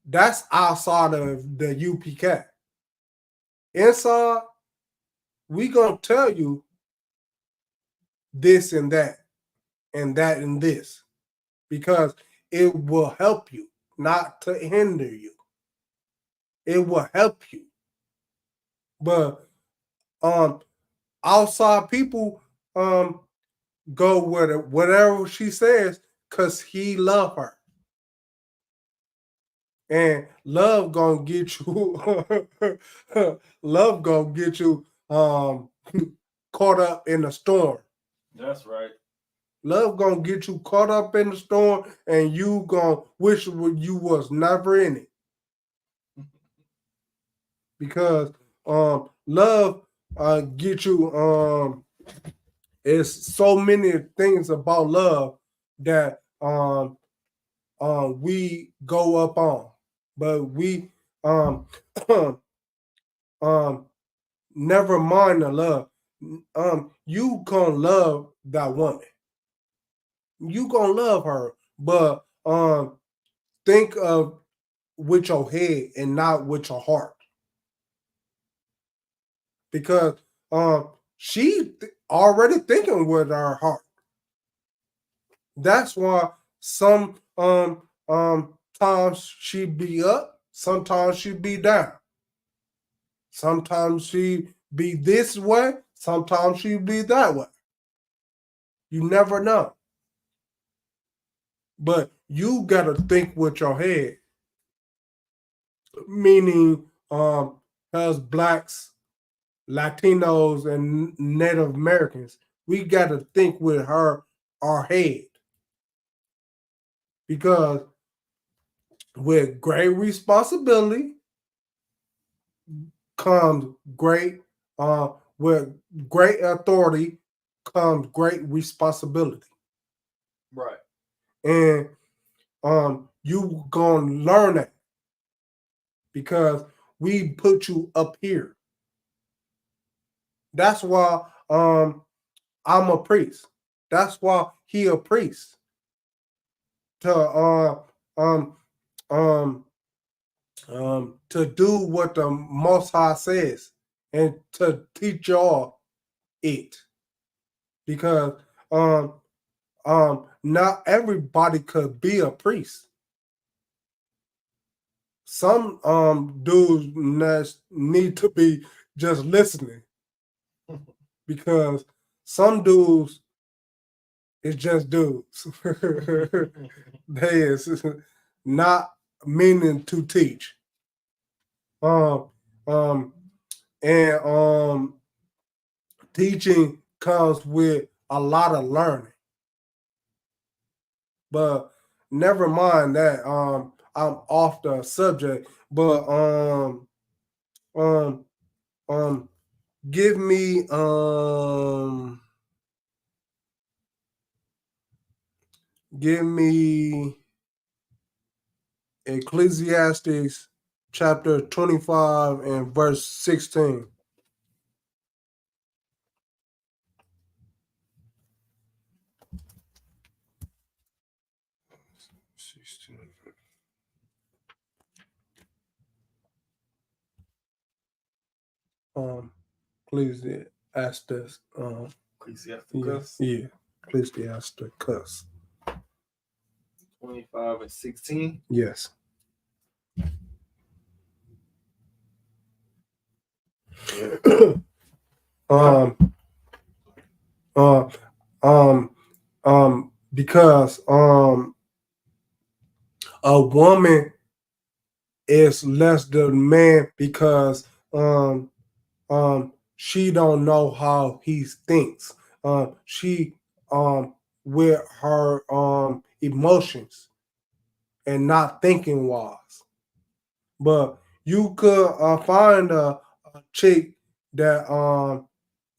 that's outside of the UPK. Inside, we gonna tell you this and that, and that and this, because it will help you, not to hinder you. It will help you. But outside people go with it, whatever she says, because he love her. And love gonna get you love gonna get you caught up in the storm. That's right. Love gonna get you caught up in the storm, and you gonna wish you was never in it. Because love get you it's so many things about love that we go up on, but we never mind the love. You gonna love that woman. You gonna love her, but think of with your head and not with your heart, because she already thinking with her heart. That's why some times she be up, sometimes she be down. Sometimes she be this way, sometimes she be that way. You never know. But you gotta think with your head. Meaning as blacks, Latinos, and Native Americans, we gotta think with our head. Because with great responsibility comes great with great authority comes great responsibility. Right. And you gonna learn that because we put you up here. That's why I'm a priest. That's why he a priest. To to do what the Most High says and to teach y'all it, because not everybody could be a priest. some dudes need to be just listening, because some dudes is just dudes. They is not meaning to teach. And teaching comes with a lot of learning. But never mind that. I'm off the subject, but give me Ecclesiastes chapter 25 and verse 16. Please ask this. Ecclesiasticus. Yeah. Ecclesiasticus 25 and 16. Yes. Because a woman is less than man, because she don't know how he thinks. She with her emotions and not thinking wise. But you could find a chick that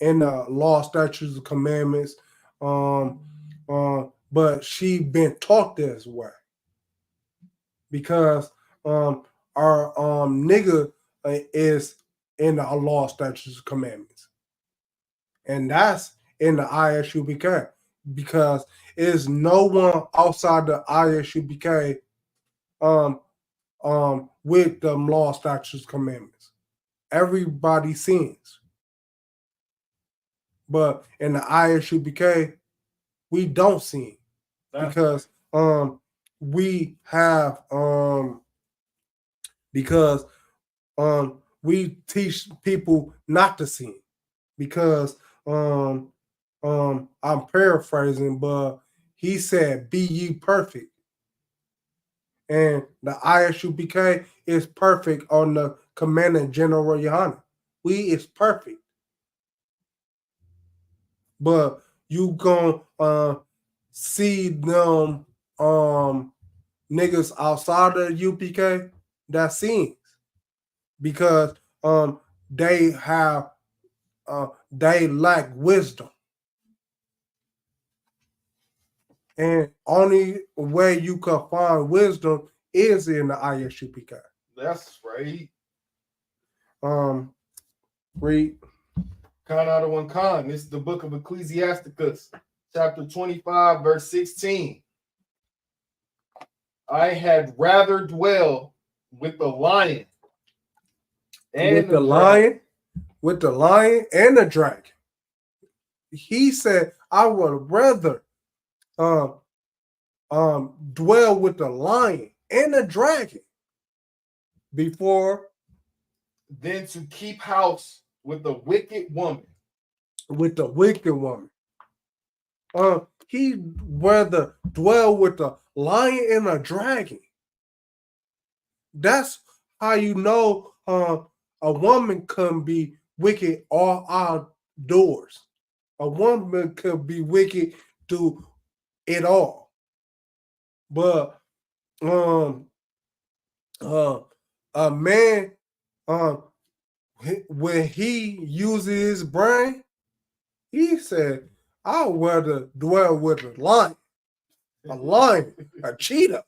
in the law, statutes, and commandments, but she been taught this way, because our nigga is in the law, statutes, and commandments, and that's in the ISUPK, because there's no one outside the ISUPK with the law, statutes, commandments. Everybody sins. But in the ISUPK, we don't sin, because we have because we teach people not to sin, because I'm paraphrasing, but he said, "Be ye perfect." And the ISUPK is perfect on the Commandant General Yohana. We is perfect. But you gonna see them niggas outside of UPK that sins, because they have they lack wisdom. And only way you can find wisdom is in the ISUPK. That's right. Read. Con out of one con. This is the book of Ecclesiasticus, chapter 25, verse 16. I had rather dwell with the lion and with the lion and the dragon. He said, I would rather dwell with the lion and the dragon before than to keep house with the wicked woman. With the wicked woman. He rather dwell with the lion and a dragon. That's how you know a woman can be wicked all outdoors. A woman could be wicked to it all. But a man, when he uses his brain, he said, I'd rather dwell with a lion, a cheetah,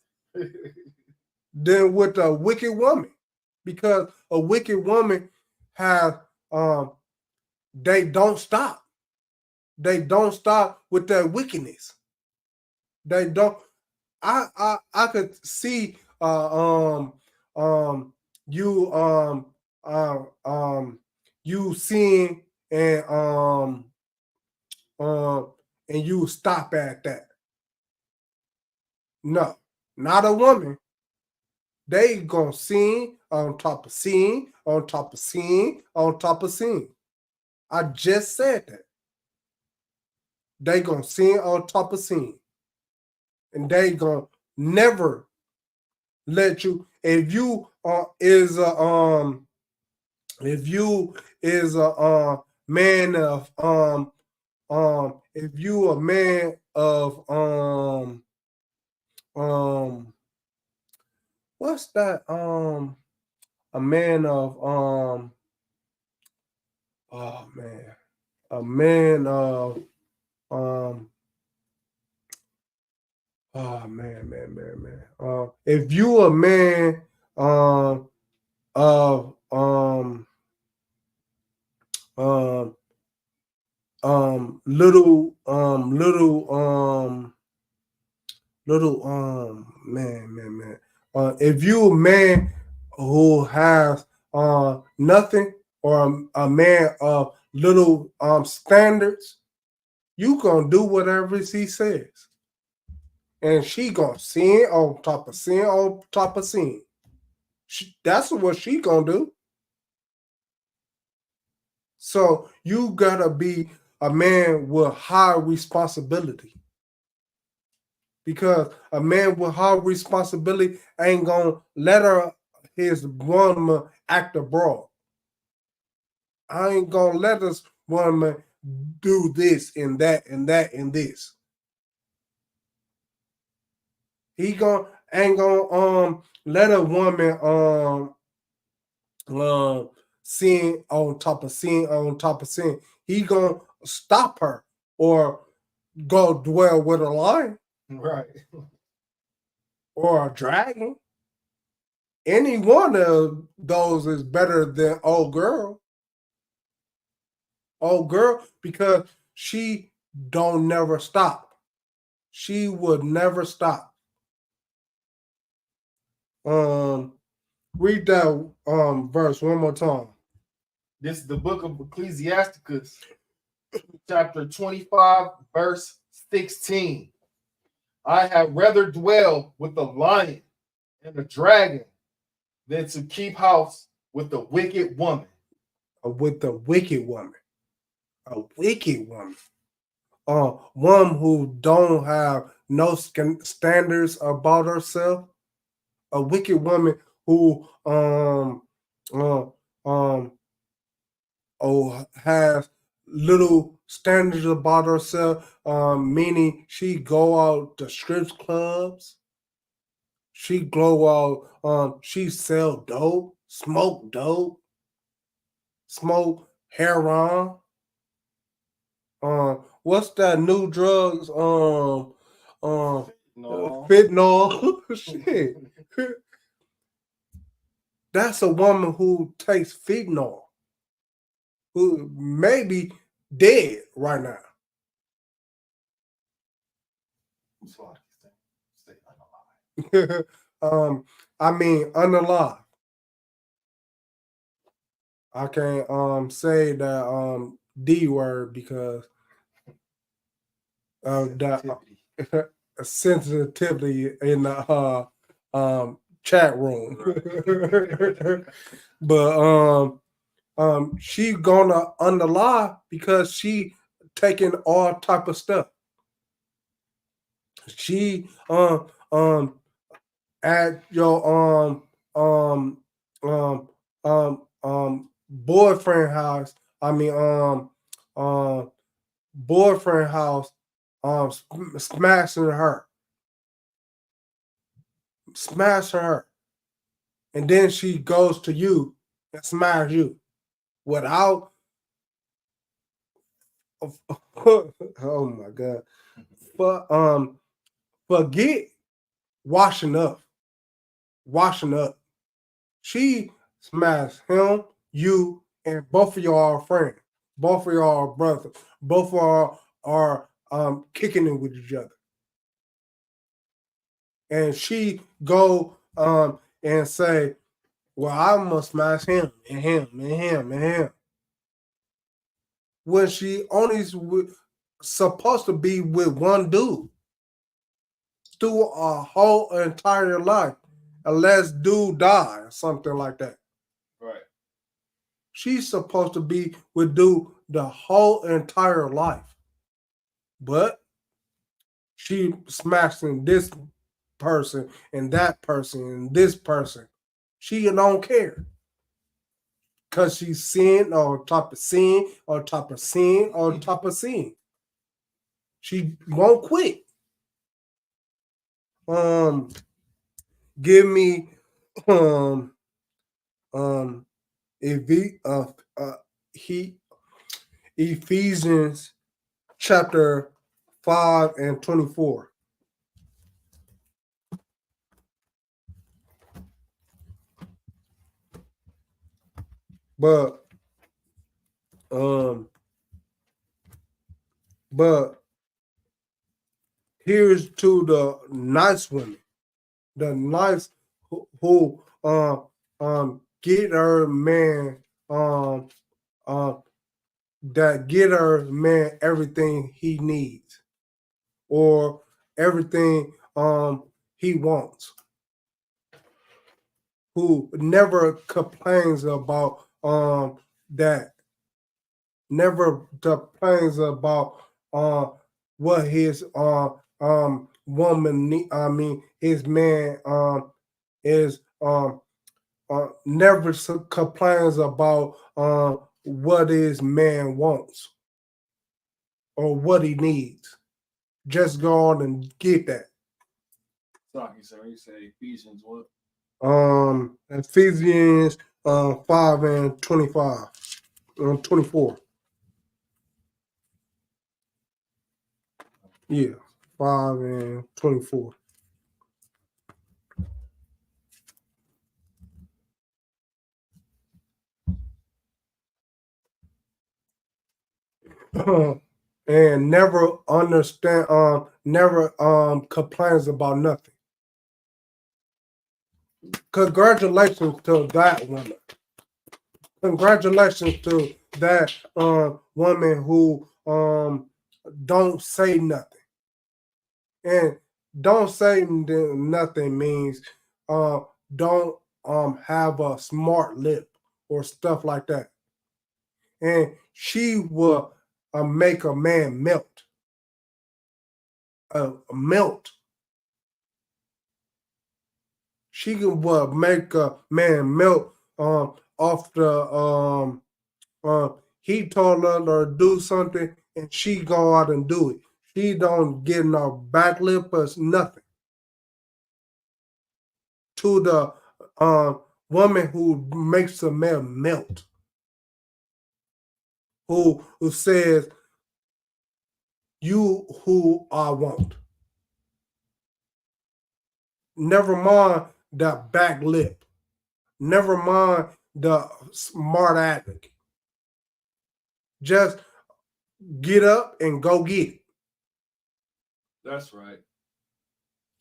than with a wicked woman. Because a wicked woman has, they don't stop. They don't stop with their wickedness. They don't. I could see you seeing and you stop at that. No, not a woman. They gonna sin on top of sin, on top of sin, on top of sin. I just said that. They gonna sin on top of sin. And they gonna never let you, if you is a man of if you a man of what's that a man of oh man, a man of oh man. If you a man of man. If you a man who has nothing, or a man of little standards, you gonna do whatever he says. And she gonna sin on top of sin on top of sin. That's what she gonna do. So you gotta be a man with high responsibility. Because a man with high responsibility ain't gonna let his woman act abroad. I ain't gonna let this woman do this and that and that and this. He ain't gonna let a woman sin on top of sin on top of sin. He gonna stop her or go dwell with a lion. Right. Or a dragon. Any one of those is better than old girl. Old girl, because she don't never stop. She would never stop. Read that verse one more time. This is the book of Ecclesiasticus, chapter 25, verse 16. I had rather dwell with a lion and a dragon than to keep house with a wicked woman. With a wicked woman. A wicked woman. One who don't have no standards about herself. A wicked woman who has little standards about herself, meaning she go out to strip clubs, she go out, she sell dope, smoke heroin. What's that new drugs? Fentanyl. Shit. That's a woman who takes fentanyl, who may be dead right now. I mean, unalive. I can't say that D word because of that sensitivity in the chat room. But she gonna unalive because she taking all type of stuff. She at your boyfriend house. I mean boyfriend house smashing her. And then she goes to you and smash you without oh my God. But forget washing up. She smashed him, you, and both of y'all are friends. Both of y'all are brothers. Both of y'all are kicking it with each other. And she go and say, well, I must smash him and him and him and him. When she only supposed to be with one dude through a whole entire life. unless dude die or something like that. Right. She's supposed to be with dude the whole entire life. But she smashing this person and that person and this person. She don't care. Because she's seeing on top of seeing, on top of seeing, on top of seeing. She won't quit. Give me he Ephesians chapter 5 and 24. But here's to the nice women, the nice who get her man that get her man everything he needs or everything he wants, who never complains about that, never complains about what his woman his man is never complains about what his man wants or what he needs. Just go on and get that. Sorry, sir. You say Ephesians what? Ephesians 5 and 25, 24. Yeah, 5 and 24. And never understand, never complains about nothing. Congratulations to that woman. Congratulations to that woman who don't say nothing. And don't say nothing means don't have a smart lip or stuff like that. And she will make a man melt. Melt. She can make a man melt off the he told her to do something and she go out and do it. She don't get no back lip or nothing. To the woman who makes a man melt. Who says, you who I want. Never mind the back lip. Never mind the smart aleck. Just get up and go get it. That's right.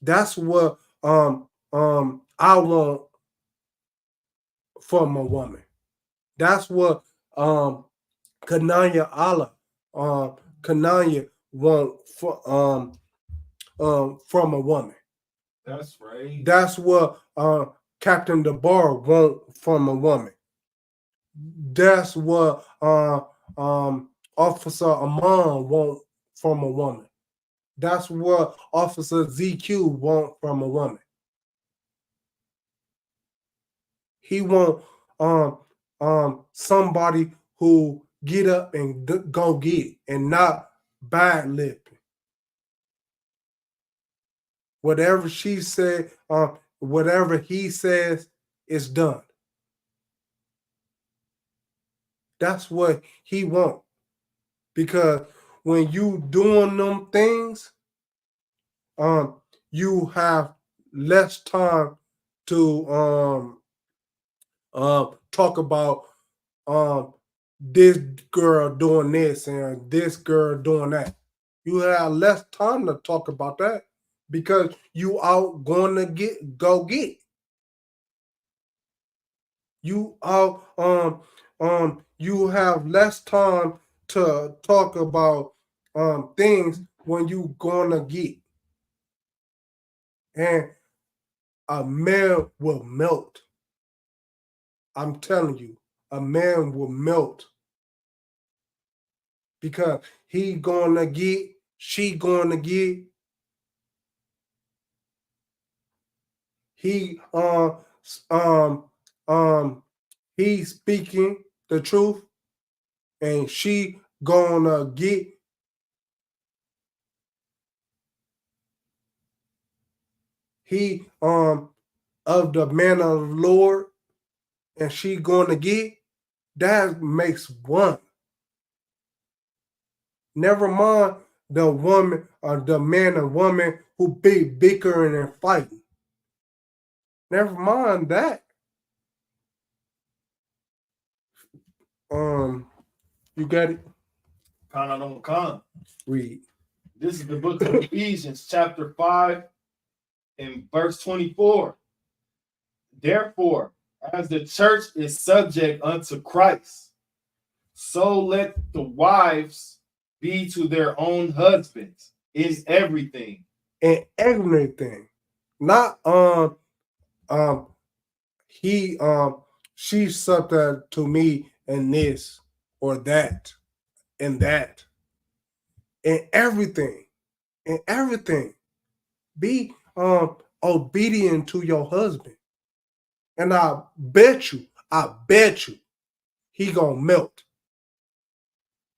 That's what I want from a woman. That's what Kananya Allah Kananya want from a woman. That's right. That's what Captain DeBar want from a woman. That's what Officer Amon want from a woman. That's what Officer ZQ want from a woman. He want somebody who get up and go get it and not bad lipping. Whatever she said, whatever he says, is done. That's what he want. Because when you doing them things, you have less time to talk about this girl doing this and this girl doing that. You have less time to talk about that because you out going to go get. You out you have less time to talk about things when you gonna get. And a man will melt. I'm telling you, a man will melt because he going to get, she going to get. He he's speaking the truth, and she gonna get. He of the man of the Lord, and she gonna get. That makes one. Never mind the woman or the man and woman who be bickering and fighting. Never mind that. You got it? Con. Read. This is the book of Ephesians, chapter 5, and verse 24. Therefore, as the church is subject unto Christ, so let the wives be to their own husbands in everything. In everything. Not she's subject to me in this or that and that. In everything. In everything. Be obedient to your husband. And I bet you, he gonna melt.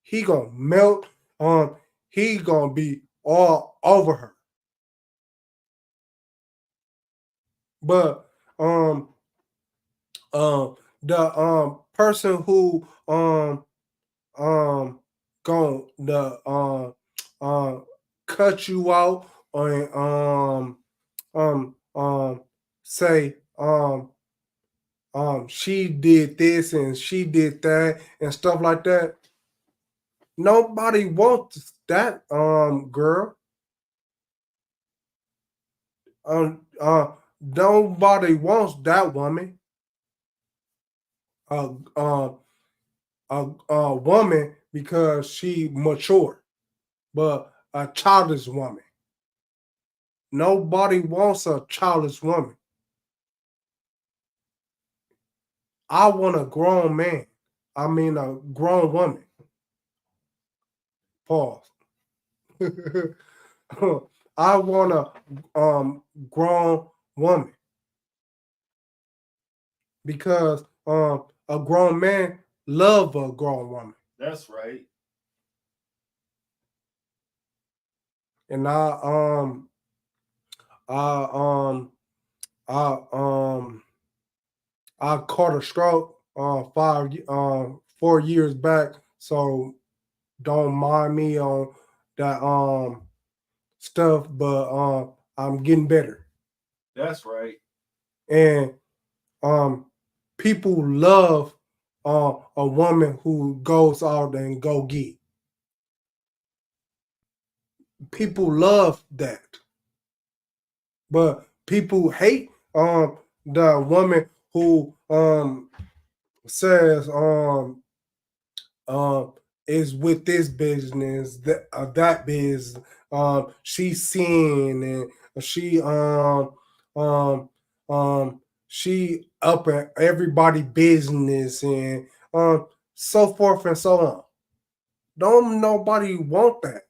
He gonna melt. He gonna be all over her. But the person who gonna cut you out and say she did this and she did that and stuff like that. Nobody wants that girl. Nobody wants that woman. A woman because she mature, but a childish woman. Nobody wants a childish woman. I want a grown man. I mean a grown woman. Pause. I want a grown woman because a grown man love a grown woman. That's right. And I caught a stroke 4 years back, so don't mind me on that stuff, but I'm getting better. That's right. And people love a woman who goes out and go get. People love that. But people hate the woman who says is with this business, that business. She's seeing and she she up in everybody business and so forth and so on. Don't nobody want that.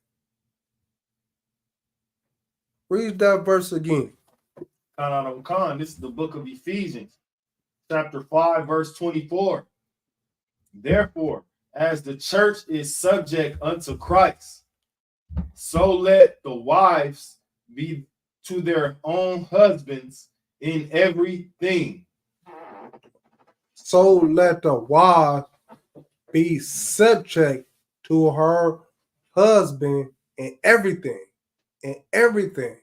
Read that verse again. Con. This is the book of Ephesians, chapter 5, verse 24. Therefore, as the church is subject unto Christ, so let the wives be to their own husbands in everything. So let the wife be subject to her husband in everything. In everything.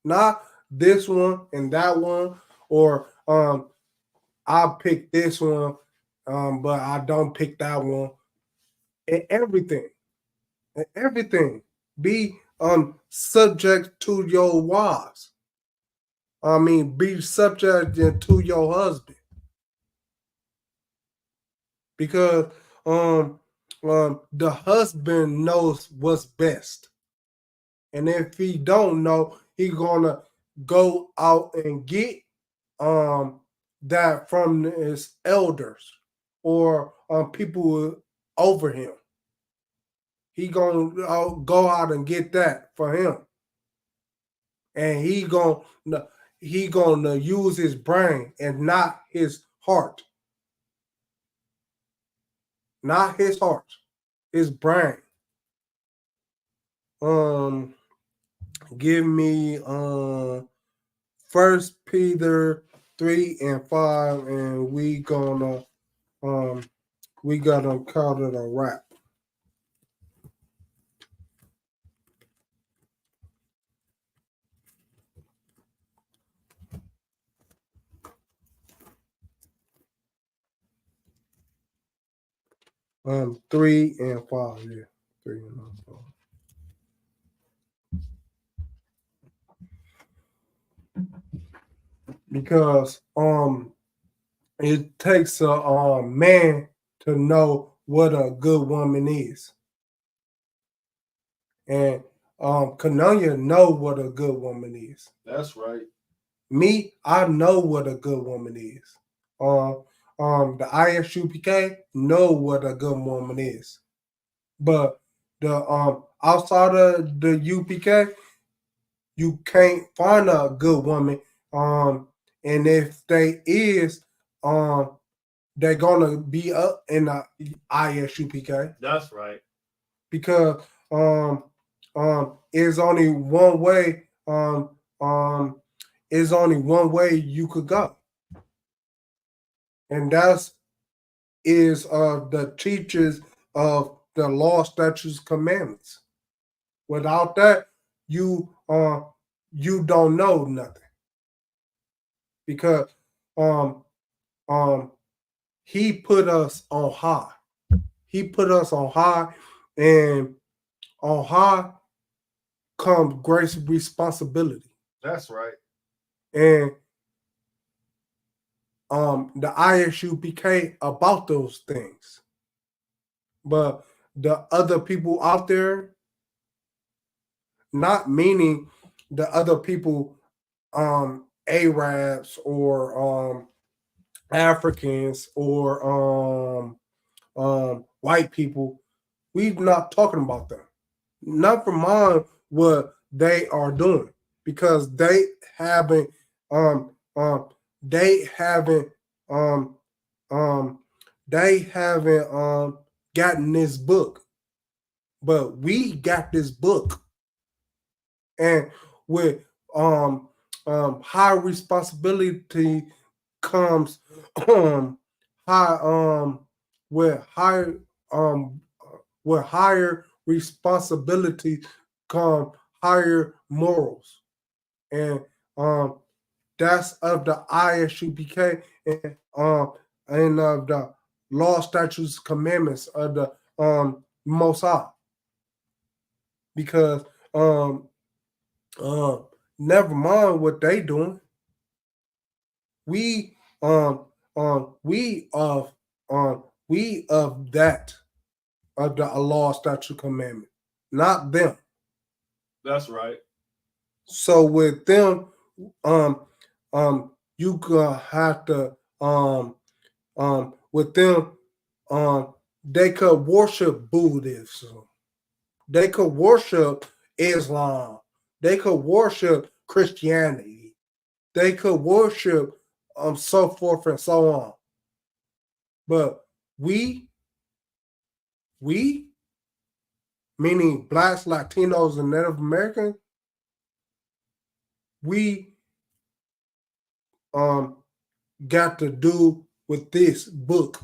Not this one and that one, or I pick this one, but I don't pick that one. In everything. In everything. Be subject to your wives. I mean, be subject to your husband. Because the husband knows what's best. And if he don't know, he gonna go out and get that from his elders or people over him. He gonna go out and get that for him, and he gonna use his brain and not his heart, not his heart, his brain. Give me First Peter 3:5, and we gotta call it a wrap. Um, 3:5, yeah, 3:5. Because it takes a man to know what a good woman is, and Kananya know what a good woman is. That's right. Me, I know what a good woman is. The ISUPK know what a good woman is, but the outside of the UPK, you can't find a good woman. And if they is, they're gonna be up in the ISUPK. That's right. Because it's only one way. It's only one way you could go, and that's is the teachers of the law, statutes, commandments. Without that, you don't know nothing, because he put us on high. He put us on high, and on high comes great responsibility. That's right. And the ISU became about those things. But the other people out there, not meaning the other people, Arabs or Africans or white people, we're not talking about them. Not for mind what they are doing, because they haven't they haven't um they haven't gotten this book, but we got this book, and with high responsibility comes high with higher with higher responsibility come higher morals, and that's of the ISUPK, and of the law, statutes, commandments of the Most High. Because never mind what they doing. We we of that of the law, statute, commandment, not them. That's right. So with them, you gonna have to with them, they could worship Buddhism, they could worship Islam, they could worship Christianity, they could worship so forth and so on. But we meaning blacks, Latinos, and Native Americans, we got to do with this book,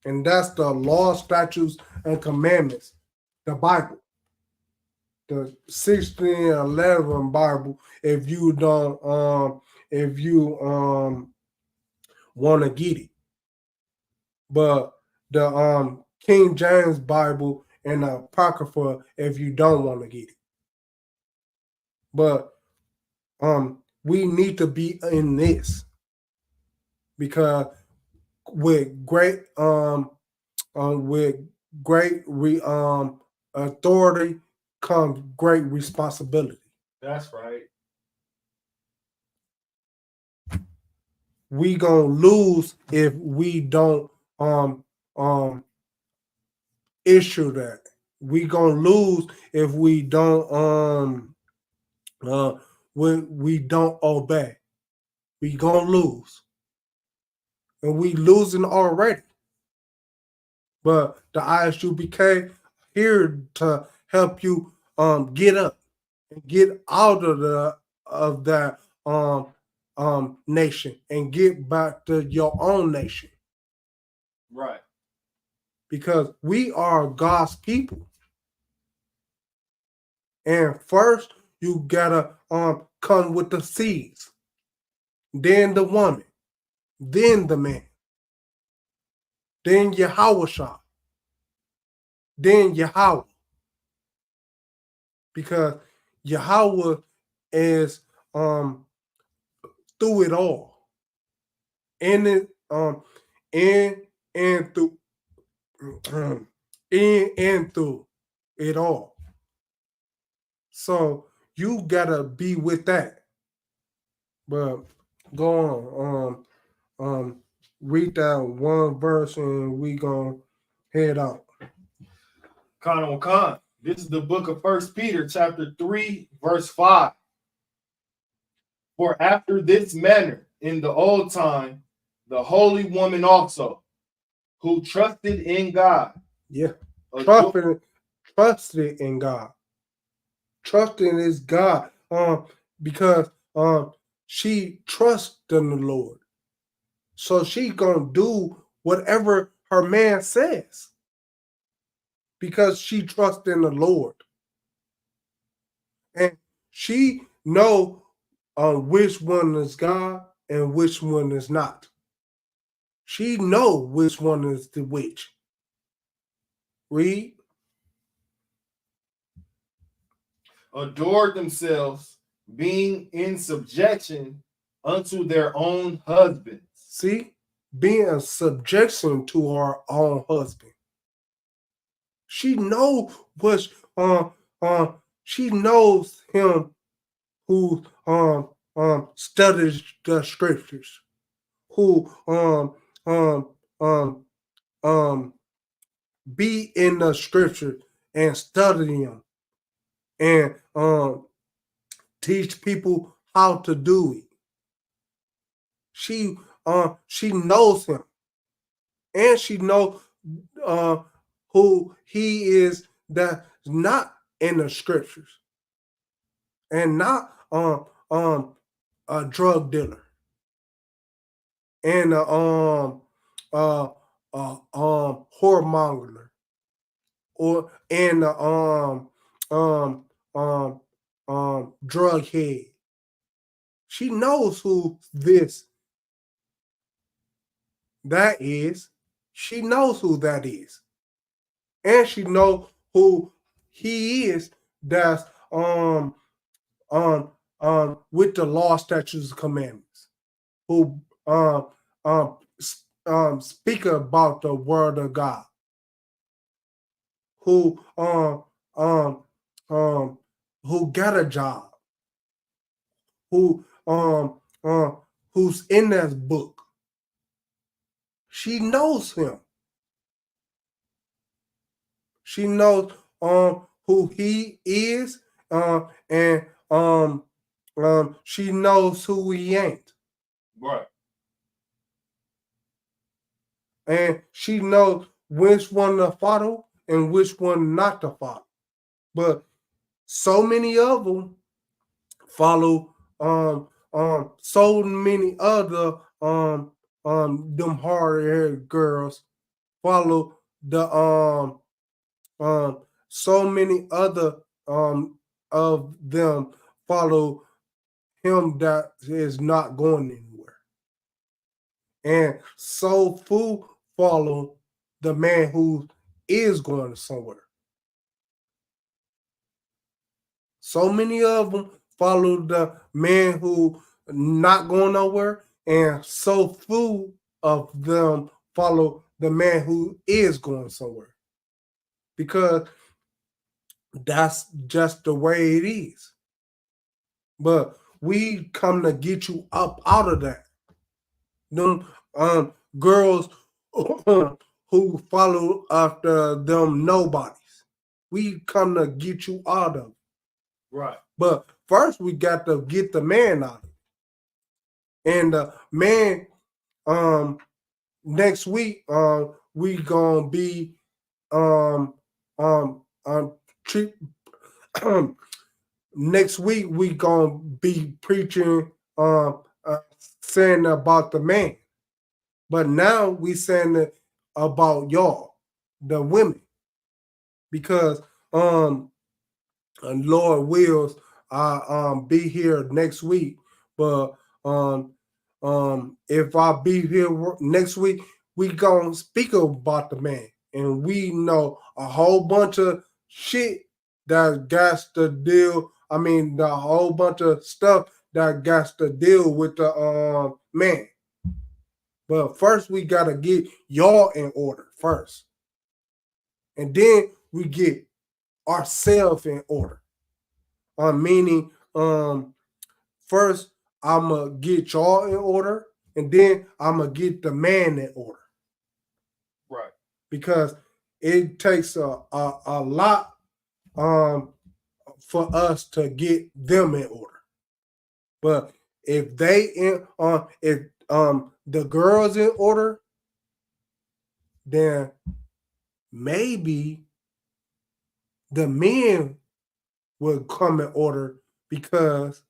and that's the law, statutes, and commandments, the Bible, the 1611 Bible. If you don't, if you want to get it, but the King James Bible and the Apocrypha, if you don't want to get it. But we need to be in this, because with great authority comes great responsibility. That's right. we gonna lose if we don't issue that. We gonna lose if we don't when we don't obey. We gonna lose, and we losing already. But the ISUBK here to help you get up and get out of that nation and get back to your own nation. Right. Because we are God's people. And first you gotta come with the seeds, then the woman, then the man, then Yahweh, then Yahweh. Because Yahweh is through it all. In it and through in and through it all. So you gotta be with that. But go on, read that one verse and we gonna head out. Khan. This is the book of 1 Peter, chapter 3, verse 5. For after this manner, in the old time, the holy woman also, who trusted in God. Yeah. Trusted in God. Trusting is God. Because she trusts in the Lord. So she gonna do whatever her man says. Because she trusts in the Lord. And she know which one is God and which one is not. She know which one is the which. Read. Adore themselves, being in subjection unto their own husbands. See, being in subjection to her own husband. She knows what she knows him who studies the scriptures, who be in the scriptures and study them and teach people how to do it. She knows him, and she knows who he is that's not in the scriptures, and not a drug dealer, and whoremonger, or and drug head. She knows who that is. She knows who that is. And she knows who he is that's with the law, statutes, and commandments. Who speak about the word of God. Who got a job. Who's in that book. She knows him. She knows who he is, and she knows who he ain't. Right. And she knows which one to follow and which one not to follow. But so many of them follow so many other them hard-haired girls follow the so many other of them follow him that is not going anywhere. And so few follow the man who is going somewhere. So many of them follow the man who not going nowhere, and so few of them follow the man who is going somewhere. Because that's just the way it is. But we come to get you up out of that. them girls who follow after them nobodies. We come to get you out of it. Right. But first we got to get the man out of it. And the man, next week, we gonna be treat next week we gonna be preaching saying about the man. But now we saying it about y'all, the women. Because Lord wills I be here next week. But if I be here next week, we gonna speak about the man. And we know a whole bunch of shit that got to deal. I mean, the whole bunch of stuff that got to deal with the man. But first, we gotta get y'all in order first, and then we get ourselves in order. Meaning, first I'ma get y'all in order, and then I'ma get the man in order. Right. Because it takes a lot for us to get them in order. But if they if the girls in order, then maybe the men will come in order, because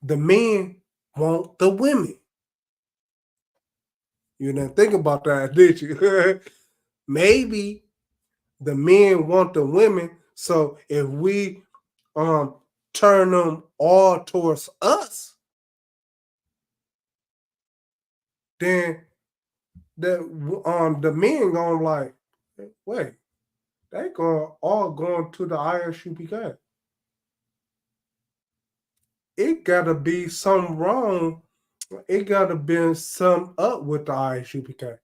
the men want the women. You didn't think about that, did you? Maybe the men want the women, so if we turn them all towards us, then the men gonna like, wait, they all going to the ISUPK. It gotta be something wrong. It gotta be something up with the ISUPK.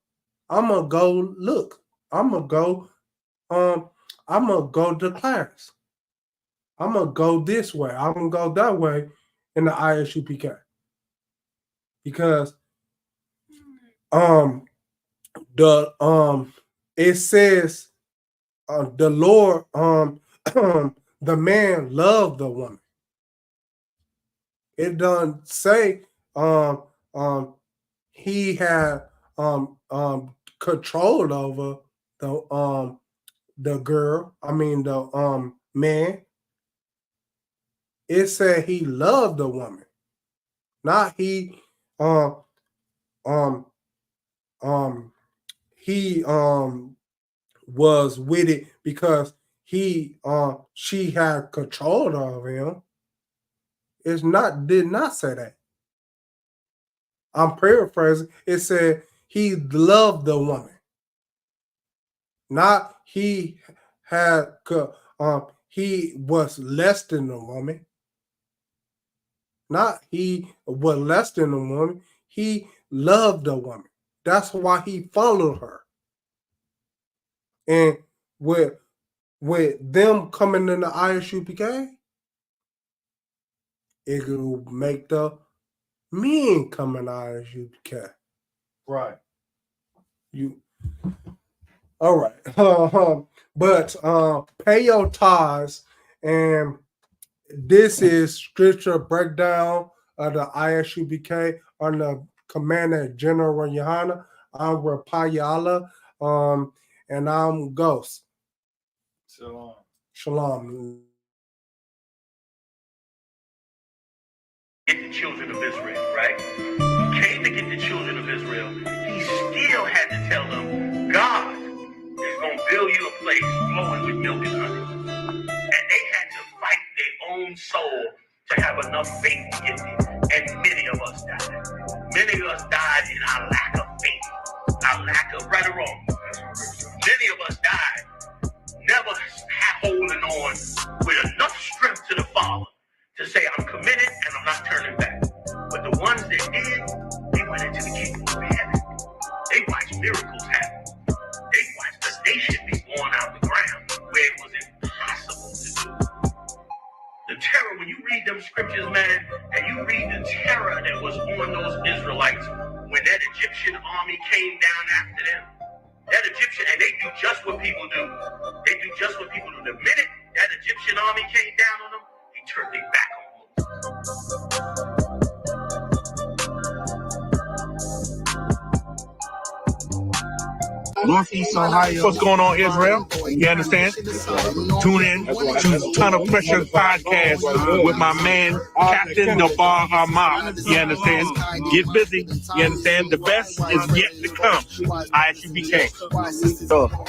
I'm gonna go look. I'm gonna go to class. I'm gonna go this way. I'm gonna go that way in the ISUPK. Because it says the Lord the man loved the woman. It doesn't say he had control over the girl. I mean the man. It said he loved the woman, not he was with it because she had control of him. Did not say that. I'm paraphrasing. It said he loved the woman, not he had he was less than the woman. Not he was less than the woman. He loved the woman. That's why he followed her. And with them coming in the ISUPK, it will make the men come in the ISUPK. Right. All right. But pay your tithes, and this is scripture breakdown of the ISUPK under Commander General Yohana. I'm Rapayala, and I'm Ghost. Shalom. Shalom. Get the children of Israel, right? He came to get the children of Israel. He still had to tell them, God is going to build you a place flowing with milk and honey. And they had to fight their own soul to have enough faith to get there. And many of us died. Many of us died in our lack of faith, our lack of right or wrong. Many of us died never holding on with enough strength to the Father to say, I'm committed and I'm not turning back. But the ones that did, they went into the kingdom of heaven. They watched miracles happen. They watched the nation be born out the ground where it was impossible to do. The terror, when you read them scriptures, man, and you read the terror that was on those came down after them. That Egyptian, and they do just what people do. They do just what people do. The minute that Egyptian army came down on them, he turned their back on them. Northeast Ohio. What's going on, Israel? You understand? Tune in to Ton of Pressure podcast with my man, Captain Dabar Ahmad. You understand? Get busy. You understand? The best is yet to come. ISUPK.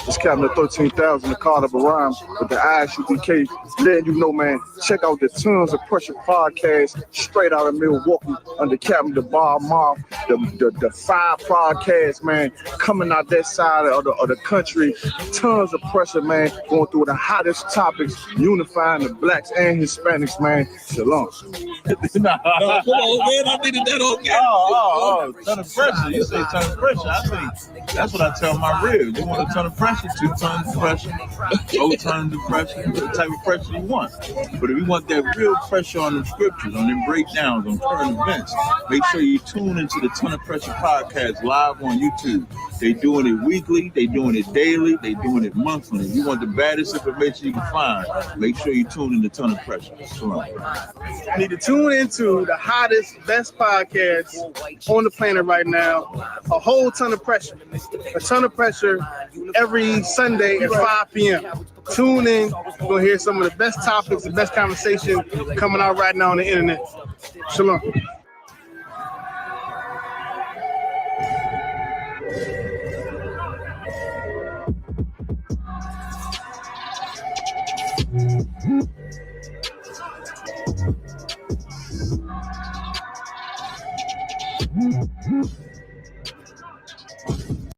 It's Captain 13,000, the Carter Baram with the ISUPK. Letting you know, man, check out the Tons of Pressure podcast straight out of Milwaukee under Captain Dabar Ahmad. The 5 podcasts, man, coming out that side of the country. Tons of pressure, man, going through the hottest topics, unifying the blacks and Hispanics, man. Shalom. Nah, come on, man. I needed that on camera. Ton of pressure. You say ton of pressure. I think that's what I tell my ribs. You want a ton of pressure, 2 tons of pressure, 4 tons of pressure, the type of pressure you want. But if you want that real pressure on the scriptures, on them breakdowns, on current events, make sure you tune into the Ton of Pressure podcast live on YouTube. They doing it weekly, they doing it daily, they doing it monthly. If you want the baddest information you can find, make sure you tune in to Ton of Pressure. You need to tune into the hottest, best podcast on the planet right now. A whole ton of pressure. A ton of pressure every Sunday at 5 p.m. Tune in. You're going to hear some of the best topics, the best conversation coming out right now on the internet. Shalom. Mm-hmm.